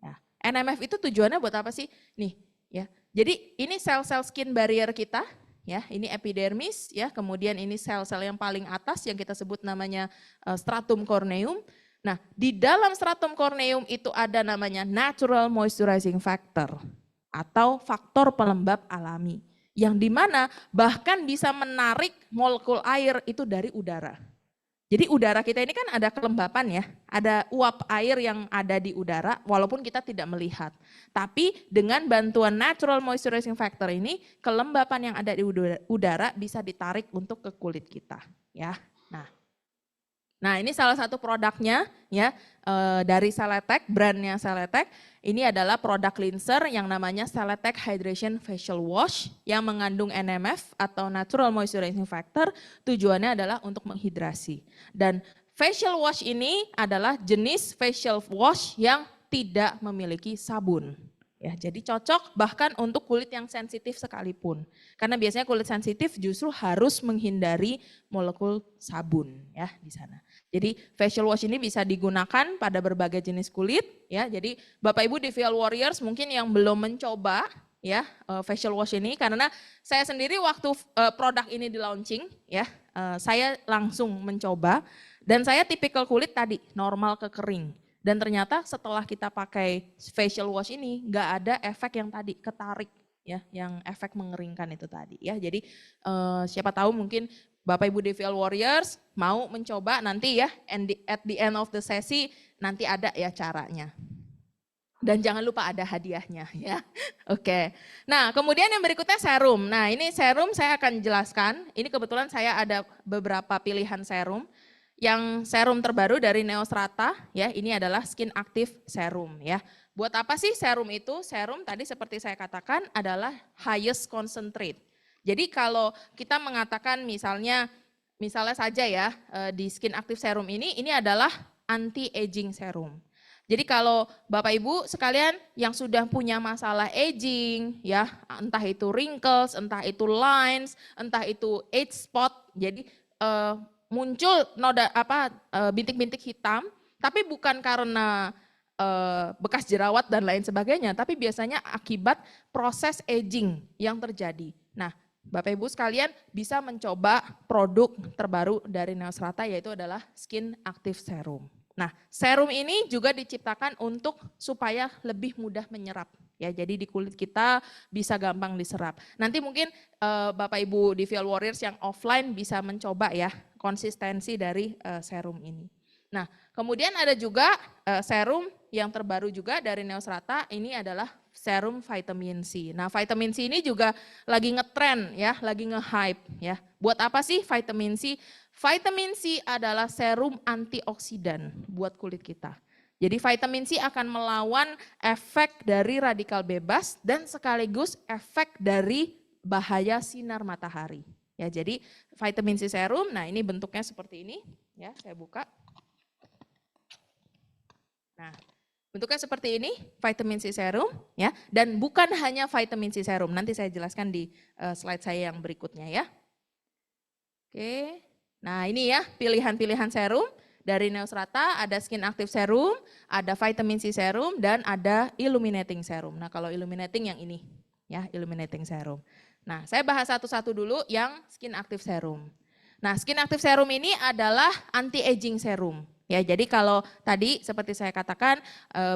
Ya, NMF itu tujuannya buat apa sih? Nih, ya. Jadi ini sel-sel skin barrier kita, ya. Ini epidermis, ya. Kemudian ini sel-sel yang paling atas yang kita sebut namanya stratum corneum. Nah, di dalam stratum corneum itu ada namanya natural moisturizing factor atau faktor pelembab alami. Yang dimana bahkan bisa menarik molekul air itu dari udara. Jadi udara kita ini kan ada kelembapan ya, ada uap air yang ada di udara walaupun kita tidak melihat. Tapi dengan bantuan natural moisturizing factor ini, kelembapan yang ada di udara bisa ditarik untuk ke kulit kita ya. Nah ini salah satu produknya ya dari Celetec, brandnya Celetec. Ini adalah produk cleanser yang namanya Celetec Hydration Facial Wash yang mengandung NMF atau Natural Moisturizing Factor. Tujuannya adalah untuk menghidrasi. Dan facial wash ini adalah jenis facial wash yang tidak memiliki sabun. Ya, jadi cocok bahkan untuk kulit yang sensitif sekalipun. Karena biasanya kulit sensitif justru harus menghindari molekul sabun ya di sana. Jadi facial wash ini bisa digunakan pada berbagai jenis kulit ya. Jadi Bapak Ibu di DVL Warriors mungkin yang belum mencoba ya facial wash ini, karena saya sendiri waktu produk ini di launching ya, saya langsung mencoba dan saya tipikal kulit tadi normal ke kering. Dan ternyata setelah kita pakai facial wash ini nggak ada efek yang tadi ketarik ya, yang efek mengeringkan itu tadi ya. Jadi siapa tahu mungkin Bapak Ibu DVL Warriors mau mencoba nanti ya, at the end of the sesi nanti ada ya caranya. Dan jangan lupa ada hadiahnya ya. Oke. Nah, kemudian yang berikutnya serum. Nah, ini serum saya akan jelaskan. Ini kebetulan saya ada beberapa pilihan serum. Yang serum terbaru dari Neostrata ya, ini adalah Skin Active Serum ya. Buat apa sih serum itu? Serum tadi seperti saya katakan adalah highest concentrate. Jadi kalau kita mengatakan misalnya saja ya di Skin Active Serum ini adalah anti-aging serum. Jadi kalau Bapak Ibu sekalian yang sudah punya masalah aging ya, entah itu wrinkles, entah itu lines, entah itu age spot, jadi muncul bintik-bintik hitam, tapi bukan karena bekas jerawat dan lain sebagainya, tapi biasanya akibat proses aging yang terjadi. Nah, Bapak Ibu sekalian bisa mencoba produk terbaru dari Neostrata yaitu adalah Skin Active Serum. Nah, serum ini juga diciptakan untuk supaya lebih mudah menyerap. Ya, jadi di kulit kita bisa gampang diserap. Nanti mungkin Bapak Ibu DVL Warriors yang offline bisa mencoba ya konsistensi dari serum ini. Nah, kemudian ada juga serum yang terbaru juga dari Neostrata, ini adalah serum vitamin C. Nah, vitamin C ini juga lagi ngetren ya, lagi nge-hype ya. Buat apa sih vitamin C? Vitamin C adalah serum antioksidan buat kulit kita. Jadi vitamin C akan melawan efek dari radikal bebas dan sekaligus efek dari bahaya sinar matahari. Ya, jadi vitamin C serum, nah ini bentuknya seperti ini, ya saya buka. Nah, bentuknya seperti ini, vitamin C serum, ya, dan bukan hanya vitamin C serum. Nanti saya jelaskan di slide saya yang berikutnya ya. Oke, nah ini ya pilihan-pilihan serum. Dari Neostrata ada Skin Active Serum, ada Vitamin C Serum, dan ada Illuminating Serum. Nah kalau Illuminating yang ini, ya Illuminating Serum. Nah saya bahas satu-satu dulu yang Skin Active Serum. Nah Skin Active Serum ini adalah anti-aging serum. Ya jadi kalau tadi seperti saya katakan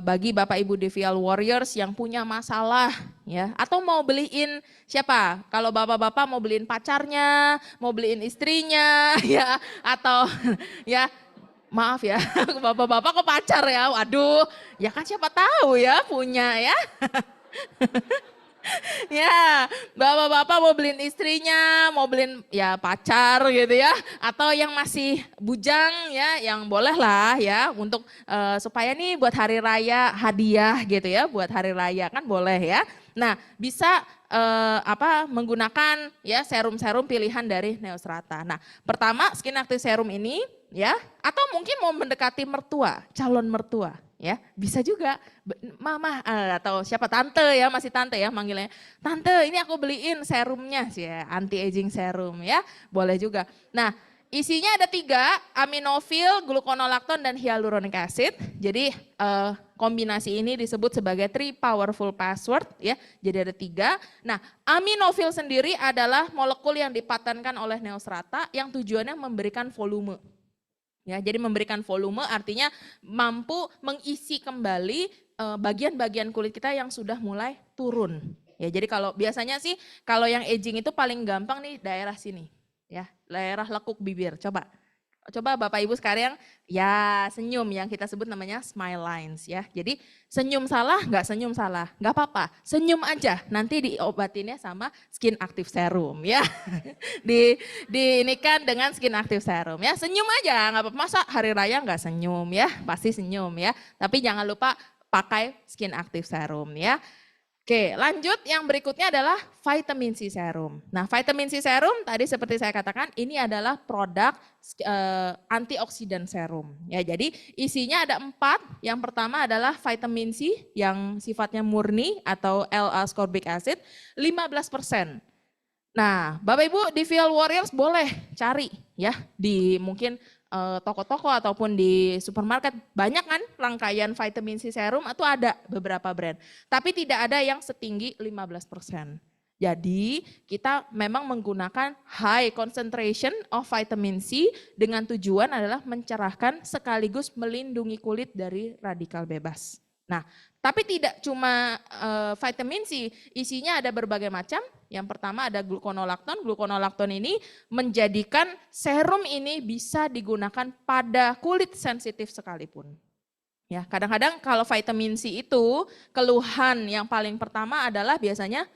bagi Bapak Ibu DVL Warriors yang punya masalah ya atau mau beliin siapa? Kalau bapak-bapak mau beliin pacarnya, mau beliin istrinya ya atau ya maaf ya, bapak-bapak kok pacar ya, waduh, ya kan siapa tahu ya punya ya. Ya, bapak-bapak mau beliin istrinya, mau beliin ya pacar gitu ya, atau yang masih bujang ya, yang boleh lah ya untuk supaya nih buat hari raya hadiah gitu ya, buat hari raya kan boleh ya. Nah, bisa menggunakan ya serum-serum pilihan dari Neostrata. Nah, pertama Skin Active Serum ini ya, atau mungkin mau mendekati mertua, calon mertua ya, bisa juga mama atau siapa tante ya, masih tante ya manggilnya. Tante, ini aku beliin serumnya sih ya, anti aging serum ya, boleh juga. Nah, isinya ada 3, aminofil, gluconolactone, dan hyaluronic acid. Jadi kombinasi ini disebut sebagai 3 powerful password ya. Jadi ada 3. Nah, aminofil sendiri adalah molekul yang dipatenkan oleh Neostrata yang tujuannya memberikan volume. Ya, jadi memberikan volume artinya mampu mengisi kembali bagian-bagian kulit kita yang sudah mulai turun. Ya, jadi kalau biasanya sih kalau yang aging itu paling gampang nih daerah sini. Ya, daerah lekuk bibir. Coba Bapak Ibu sekarang ya senyum yang kita sebut namanya smile lines ya. Jadi senyum salah, nggak senyum salah, nggak apa-apa. Senyum aja, nanti diobatinnya sama skin active serum ya. Diinikan dengan skin active serum ya. Senyum aja, nggak apa-apa. Masa hari raya nggak senyum ya, pasti senyum ya. Tapi jangan lupa pakai skin active serum ya. Oke, lanjut yang berikutnya adalah vitamin C serum. Nah, vitamin C serum tadi seperti saya katakan ini adalah produk antioksidan serum. Ya, jadi isinya ada 4. Yang pertama adalah vitamin C yang sifatnya murni atau L-ascorbic acid 15%. Nah, Bapak Ibu di Vial Warriors boleh cari ya di mungkin toko-toko ataupun di supermarket banyak kan rangkaian vitamin C serum atau ada beberapa brand. Tapi tidak ada yang setinggi 15%. Jadi kita memang menggunakan high concentration of vitamin C dengan tujuan adalah mencerahkan sekaligus melindungi kulit dari radikal bebas. Nah, tapi tidak cuma vitamin C, isinya ada berbagai macam. Yang pertama ada gluconolactone. Gluconolactone ini menjadikan serum ini bisa digunakan pada kulit sensitif sekalipun. Ya, kadang-kadang kalau vitamin C itu keluhan yang paling pertama adalah biasanya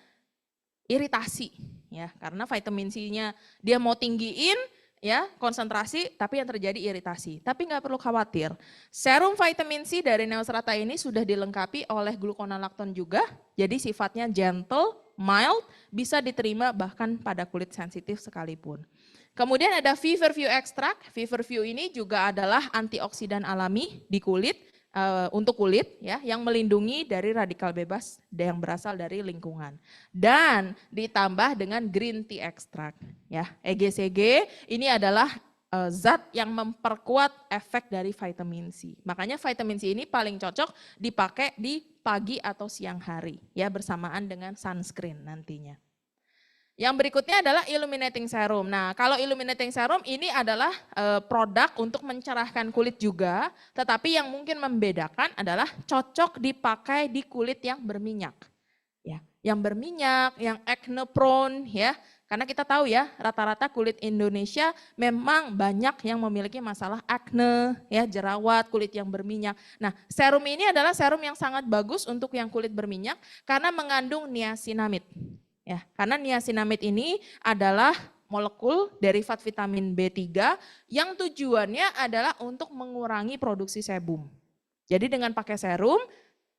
iritasi, ya, karena vitamin C-nya dia mau tinggiin ya konsentrasi tapi yang terjadi iritasi. Tapi nggak perlu khawatir. Serum vitamin C dari Neostrata ini sudah dilengkapi oleh gluconolactone juga. Jadi sifatnya gentle, mild, bisa diterima bahkan pada kulit sensitif sekalipun. Kemudian ada Feverview Extract. Feverview ini juga adalah antioksidan alami di kulit untuk kulit ya yang melindungi dari radikal bebas yang berasal dari lingkungan. Dan ditambah dengan green tea extract ya. EGCG ini adalah zat yang memperkuat efek dari vitamin C. Makanya vitamin C ini paling cocok dipakai di pagi atau siang hari ya bersamaan dengan sunscreen nantinya. Yang berikutnya adalah illuminating serum. Nah, kalau illuminating serum ini adalah produk untuk mencerahkan kulit juga, tetapi yang mungkin membedakan adalah cocok dipakai di kulit yang berminyak. Ya, yang berminyak, yang acne prone ya. Karena kita tahu ya, rata-rata kulit Indonesia memang banyak yang memiliki masalah acne, ya, jerawat, kulit yang berminyak. Nah, serum ini adalah serum yang sangat bagus untuk yang kulit berminyak karena mengandung niacinamide. Ya, karena niacinamide ini adalah molekul derivat vitamin B3 yang tujuannya adalah untuk mengurangi produksi sebum. Jadi dengan pakai serum,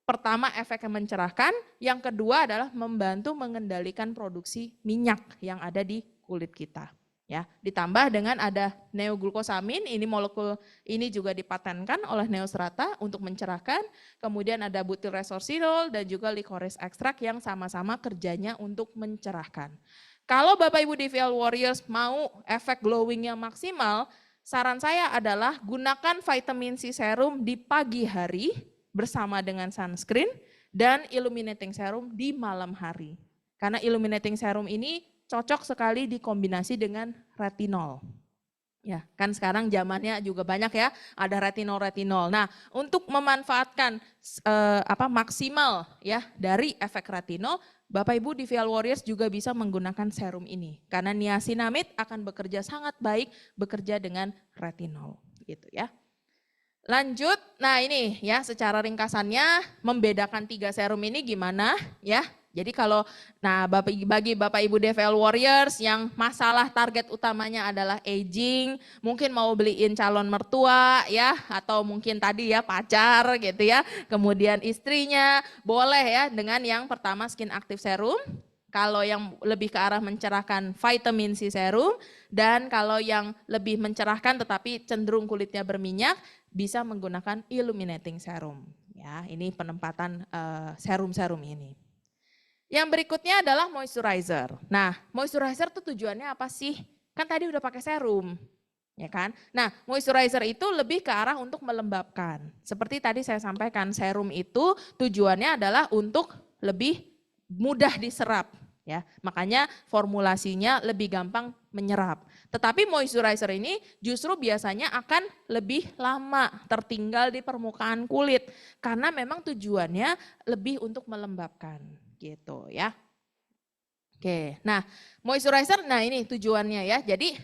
pertama efeknya mencerahkan, yang kedua adalah membantu mengendalikan produksi minyak yang ada di kulit kita. Ya, ditambah dengan ada neoglukosamin, ini molekul ini juga dipatenkan oleh Neostrata untuk mencerahkan. Kemudian ada butyl resorcinol dan juga licorice extract yang sama-sama kerjanya untuk mencerahkan. Kalau Bapak Ibu di Vial Warriors mau efek glowingnya maksimal, saran saya adalah gunakan vitamin C serum di pagi hari bersama dengan sunscreen dan illuminating serum di malam hari. Karena illuminating serum ini cocok sekali dikombinasi dengan retinol. Ya, kan sekarang zamannya juga banyak ya, ada retinol. Nah, untuk memanfaatkan maksimal ya dari efek retinol, Bapak Ibu di Vial Warriors juga bisa menggunakan serum ini. Karena niacinamide akan bekerja sangat baik bekerja dengan retinol gitu ya. Lanjut, nah ini ya secara ringkasannya membedakan 3 serum ini gimana ya. Jadi kalau bagi Bapak Ibu DVL Warriors yang masalah target utamanya adalah aging, mungkin mau beliin calon mertua ya atau mungkin tadi ya pacar gitu ya. Kemudian istrinya boleh ya dengan yang pertama skin active serum. Kalau yang lebih ke arah mencerahkan vitamin C serum dan kalau yang lebih mencerahkan tetapi cenderung kulitnya berminyak bisa menggunakan illuminating serum. Ya, ini penempatan serum-serum ini. Yang berikutnya adalah moisturizer. Nah, moisturizer tuh tujuannya apa sih? Kan tadi udah pakai serum. ya kan? Nah, moisturizer itu lebih ke arah untuk melembabkan. Seperti tadi saya sampaikan, serum itu tujuannya adalah untuk lebih mudah diserap, ya. Makanya formulasinya lebih gampang menyerap. Tetapi moisturizer ini justru biasanya akan lebih lama tertinggal di permukaan kulit karena memang tujuannya lebih untuk melembabkan, gitu ya. Oke, nah moisturizer, nah ini tujuannya ya. Jadi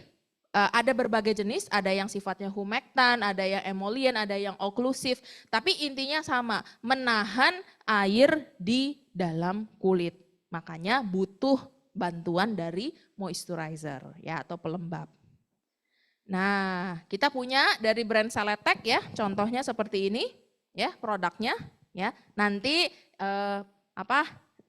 ada berbagai jenis, ada yang sifatnya humektan, ada yang emollient, ada yang oklusif. Tapi intinya sama, menahan air di dalam kulit. Makanya butuh bantuan dari moisturizer ya atau pelembab. Nah, kita punya dari brand Seletek ya, contohnya seperti ini ya produknya ya. Nanti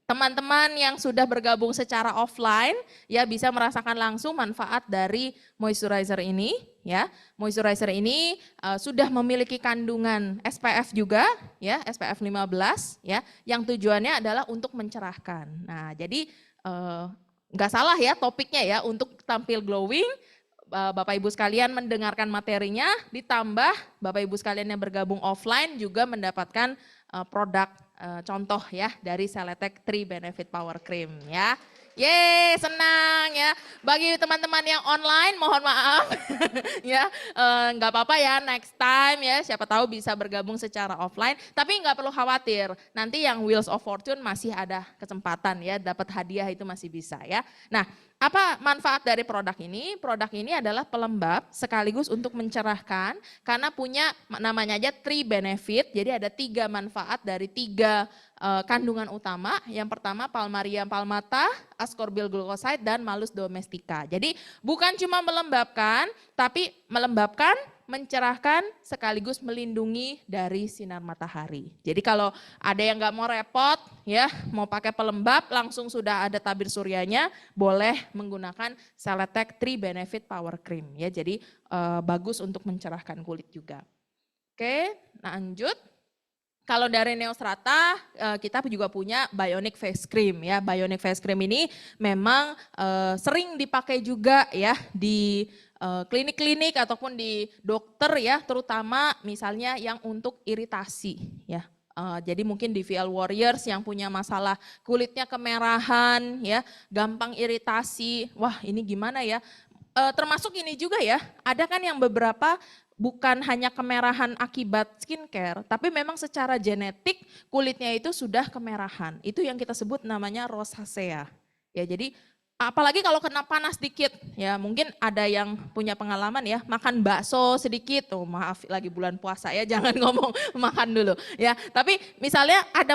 teman-teman yang sudah bergabung secara offline ya bisa merasakan langsung manfaat dari moisturizer ini ya. Moisturizer ini sudah memiliki kandungan SPF juga ya, SPF 15 ya, yang tujuannya adalah untuk mencerahkan. Nah, jadi nggak salah ya topiknya ya untuk tampil glowing. Bapak Ibu sekalian mendengarkan materinya, ditambah Bapak Ibu sekalian yang bergabung offline juga mendapatkan produk contoh ya dari Seletek 3 Benefit Power Cream ya. Yeay, senang ya. Bagi teman-teman yang online mohon maaf ya, nggak apa-apa ya next time ya, siapa tahu bisa bergabung secara offline. Tapi nggak perlu khawatir, nanti yang Wheels of Fortune masih ada kesempatan ya, dapat hadiah itu masih bisa ya. Nah, apa manfaat dari produk ini? Produk ini adalah pelembab sekaligus untuk mencerahkan karena punya namanya aja 3 benefit. Jadi ada 3 manfaat dari 3 kandungan utama. Yang pertama Palmaria palmata, ascorbyl glucoside dan Malus domestica. Jadi bukan cuma melembabkan, tapi melembabkan, mencerahkan sekaligus melindungi dari sinar matahari. Jadi kalau ada yang nggak mau repot ya, mau pakai pelembab langsung sudah ada tabir suryanya, boleh menggunakan Seletek 3 Benefit Power Cream ya. Jadi bagus untuk mencerahkan kulit juga. Oke, lanjut. Kalau dari Neostrata kita juga punya Bionic Face Cream ya. Bionic Face Cream ini memang sering dipakai juga ya di klinik-klinik ataupun di dokter ya, terutama misalnya yang untuk iritasi ya. Jadi mungkin di VL Warriors yang punya masalah kulitnya kemerahan ya, gampang iritasi. Wah, ini gimana ya? Termasuk ini juga ya, ada kan yang beberapa bukan hanya kemerahan akibat skincare, tapi memang secara genetik kulitnya itu sudah kemerahan. Itu yang kita sebut namanya rosacea. Ya, jadi apalagi kalau kena panas dikit, ya mungkin ada yang punya pengalaman ya, makan bakso sedikit, oh maaf lagi bulan puasa ya, jangan ngomong makan dulu ya. Tapi misalnya ada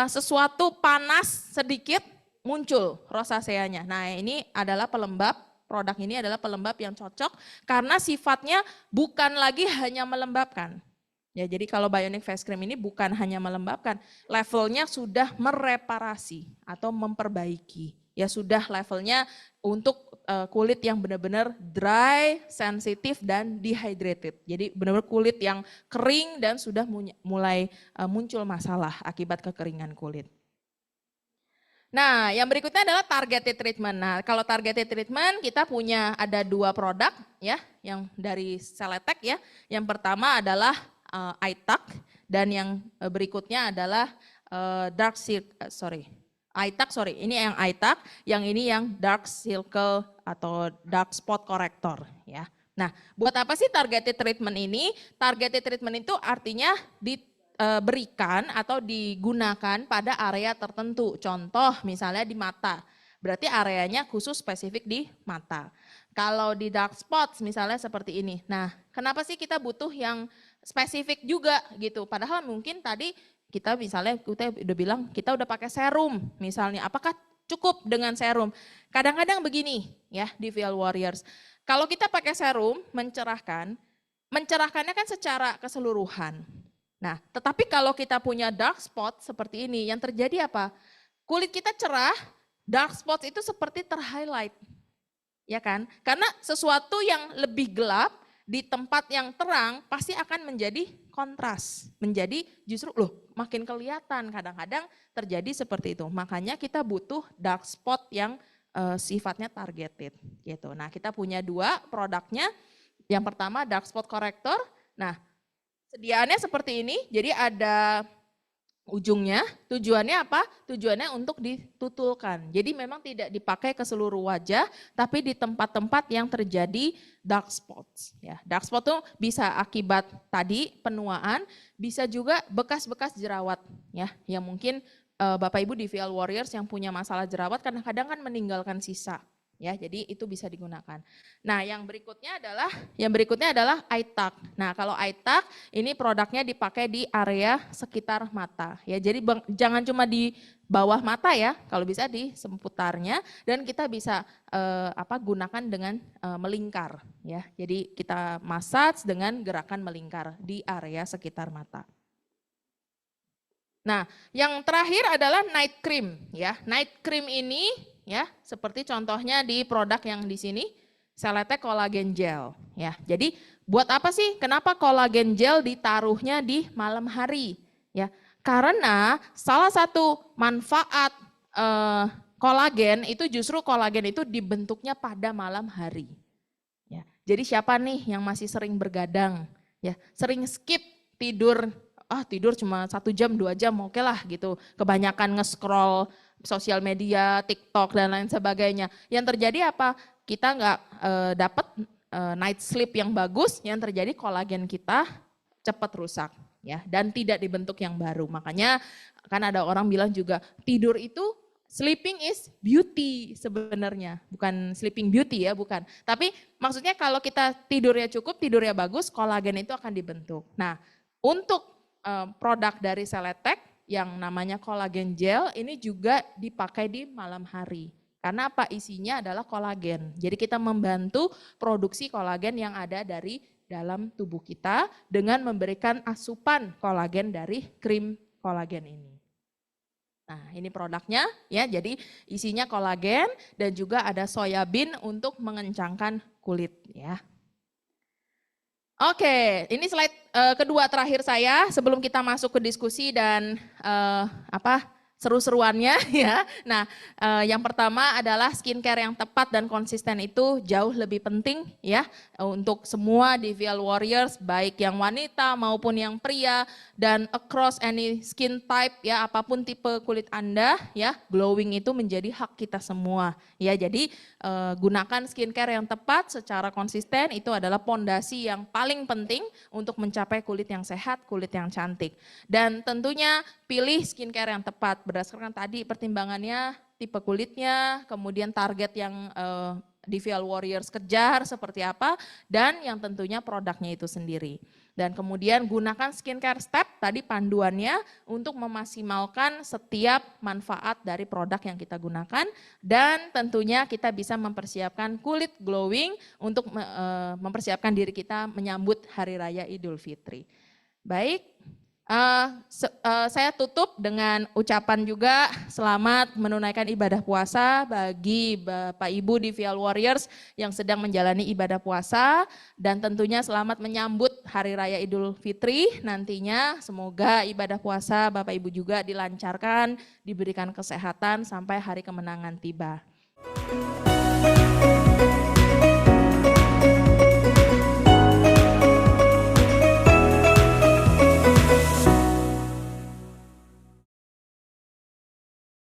sesuatu panas sedikit muncul rosaceanya. Nah ini adalah pelembab. Produk ini adalah pelembab yang cocok karena sifatnya bukan lagi hanya melembabkan. Ya, jadi kalau Bionic Face Cream ini bukan hanya melembabkan, levelnya sudah mereparasi atau memperbaiki. Ya sudah levelnya untuk kulit yang benar-benar dry, sensitif dan dehydrated. Jadi benar-benar kulit yang kering dan sudah mulai muncul masalah akibat kekeringan kulit. Nah, yang berikutnya adalah targeted treatment. Nah, kalau targeted treatment kita punya ada 2 produk ya, yang dari Seletek ya. Yang pertama adalah iTac dan yang berikutnya adalah ini yang iTac, yang ini yang dark circle atau dark spot corrector ya. Nah, buat apa sih targeted treatment ini? Targeted treatment itu artinya diberikan atau digunakan pada area tertentu. Contoh misalnya di mata, berarti areanya khusus spesifik di mata. Kalau di dark spots misalnya seperti ini. Nah, kenapa sih kita butuh yang spesifik juga gitu? Padahal mungkin tadi kita misalnya udah bilang kita udah pakai serum misalnya. Apakah cukup dengan serum? Kadang-kadang begini ya di VL Warriors. Kalau kita pakai serum mencerahkannya kan secara keseluruhan. Nah, tetapi kalau kita punya dark spot seperti ini, yang terjadi apa? Kulit kita cerah, dark spot itu seperti terhighlight. Ya kan? Karena sesuatu yang lebih gelap di tempat yang terang pasti akan menjadi kontras. Menjadi justru makin kelihatan, kadang-kadang terjadi seperti itu. Makanya kita butuh dark spot yang sifatnya targeted gitu. Nah, kita punya 2 produknya. Yang pertama dark spot corrector. Nah, sediaannya seperti ini. Jadi ada ujungnya, tujuannya apa? Tujuannya untuk ditutulkan. Jadi memang tidak dipakai ke seluruh wajah, tapi di tempat-tempat yang terjadi dark spots. Ya, dark spot itu bisa akibat tadi penuaan, bisa juga bekas-bekas jerawat, ya, yang mungkin Bapak Ibu DVL Warriors yang punya masalah jerawat kadang-kadang kan meninggalkan sisa. Ya, jadi itu bisa digunakan. Nah, yang berikutnya adalah eye tuck. Nah, kalau eye tuck ini produknya dipakai di area sekitar mata. Ya, jadi jangan cuma di bawah mata ya, kalau bisa di seputarnya dan kita bisa gunakan dengan melingkar. Ya, jadi kita massage dengan gerakan melingkar di area sekitar mata. Nah, yang terakhir adalah night cream. Ya, night cream ini ya, seperti contohnya di produk yang di sini, Celetec Collagen Gel. Ya, jadi buat apa sih? Kenapa kolagen gel ditaruhnya di malam hari? Ya, karena salah satu manfaat kolagen itu justru kolagen itu dibentuknya pada malam hari. Ya, jadi siapa nih yang masih sering bergadang? Ya, sering skip tidur. Tidur cuma 1 jam, 2 jam, oke lah gitu. Kebanyakan nge-scroll sosial media, TikTok dan lain sebagainya. Yang terjadi apa? Kita nggak dapat night sleep yang bagus, yang terjadi kolagen kita cepat rusak ya dan tidak dibentuk yang baru. Makanya kan ada orang bilang juga tidur itu sleeping is beauty sebenarnya, bukan sleeping beauty ya, bukan. Tapi maksudnya kalau kita tidurnya cukup, tidurnya bagus, kolagen itu akan dibentuk. Nah, untuk produk dari Celetec yang namanya kolagen gel ini juga dipakai di malam hari. Karena apa? Isinya adalah kolagen. Jadi kita membantu produksi kolagen yang ada dari dalam tubuh kita dengan memberikan asupan kolagen dari krim kolagen ini. Nah, ini produknya ya. Jadi isinya kolagen dan juga ada soya bean untuk mengencangkan kulit ya. Oke, ini slide kedua terakhir saya sebelum kita masuk ke diskusi dan seru-seruannya ya. Nah, yang pertama adalah skincare yang tepat dan konsisten itu jauh lebih penting ya untuk semua DVL Warriors baik yang wanita maupun yang pria dan across any skin type ya apapun tipe kulit Anda ya, glowing itu menjadi hak kita semua. Ya, jadi gunakan skincare yang tepat secara konsisten itu adalah pondasi yang paling penting untuk mencapai kulit yang sehat, kulit yang cantik. Dan tentunya pilih skincare yang tepat berdasarkan tadi pertimbangannya, tipe kulitnya, kemudian target yang DVL Warriors kejar seperti apa, dan yang tentunya produknya itu sendiri. Dan kemudian gunakan skincare step, tadi panduannya untuk memaksimalkan setiap manfaat dari produk yang kita gunakan, dan tentunya kita bisa mempersiapkan kulit glowing untuk mempersiapkan diri kita menyambut Hari Raya Idul Fitri. Baik. Saya tutup dengan ucapan juga selamat menunaikan ibadah puasa bagi Bapak Ibu DVL Warriors yang sedang menjalani ibadah puasa dan tentunya selamat menyambut Hari Raya Idul Fitri nantinya. Semoga ibadah puasa Bapak Ibu juga dilancarkan, diberikan kesehatan sampai hari kemenangan tiba.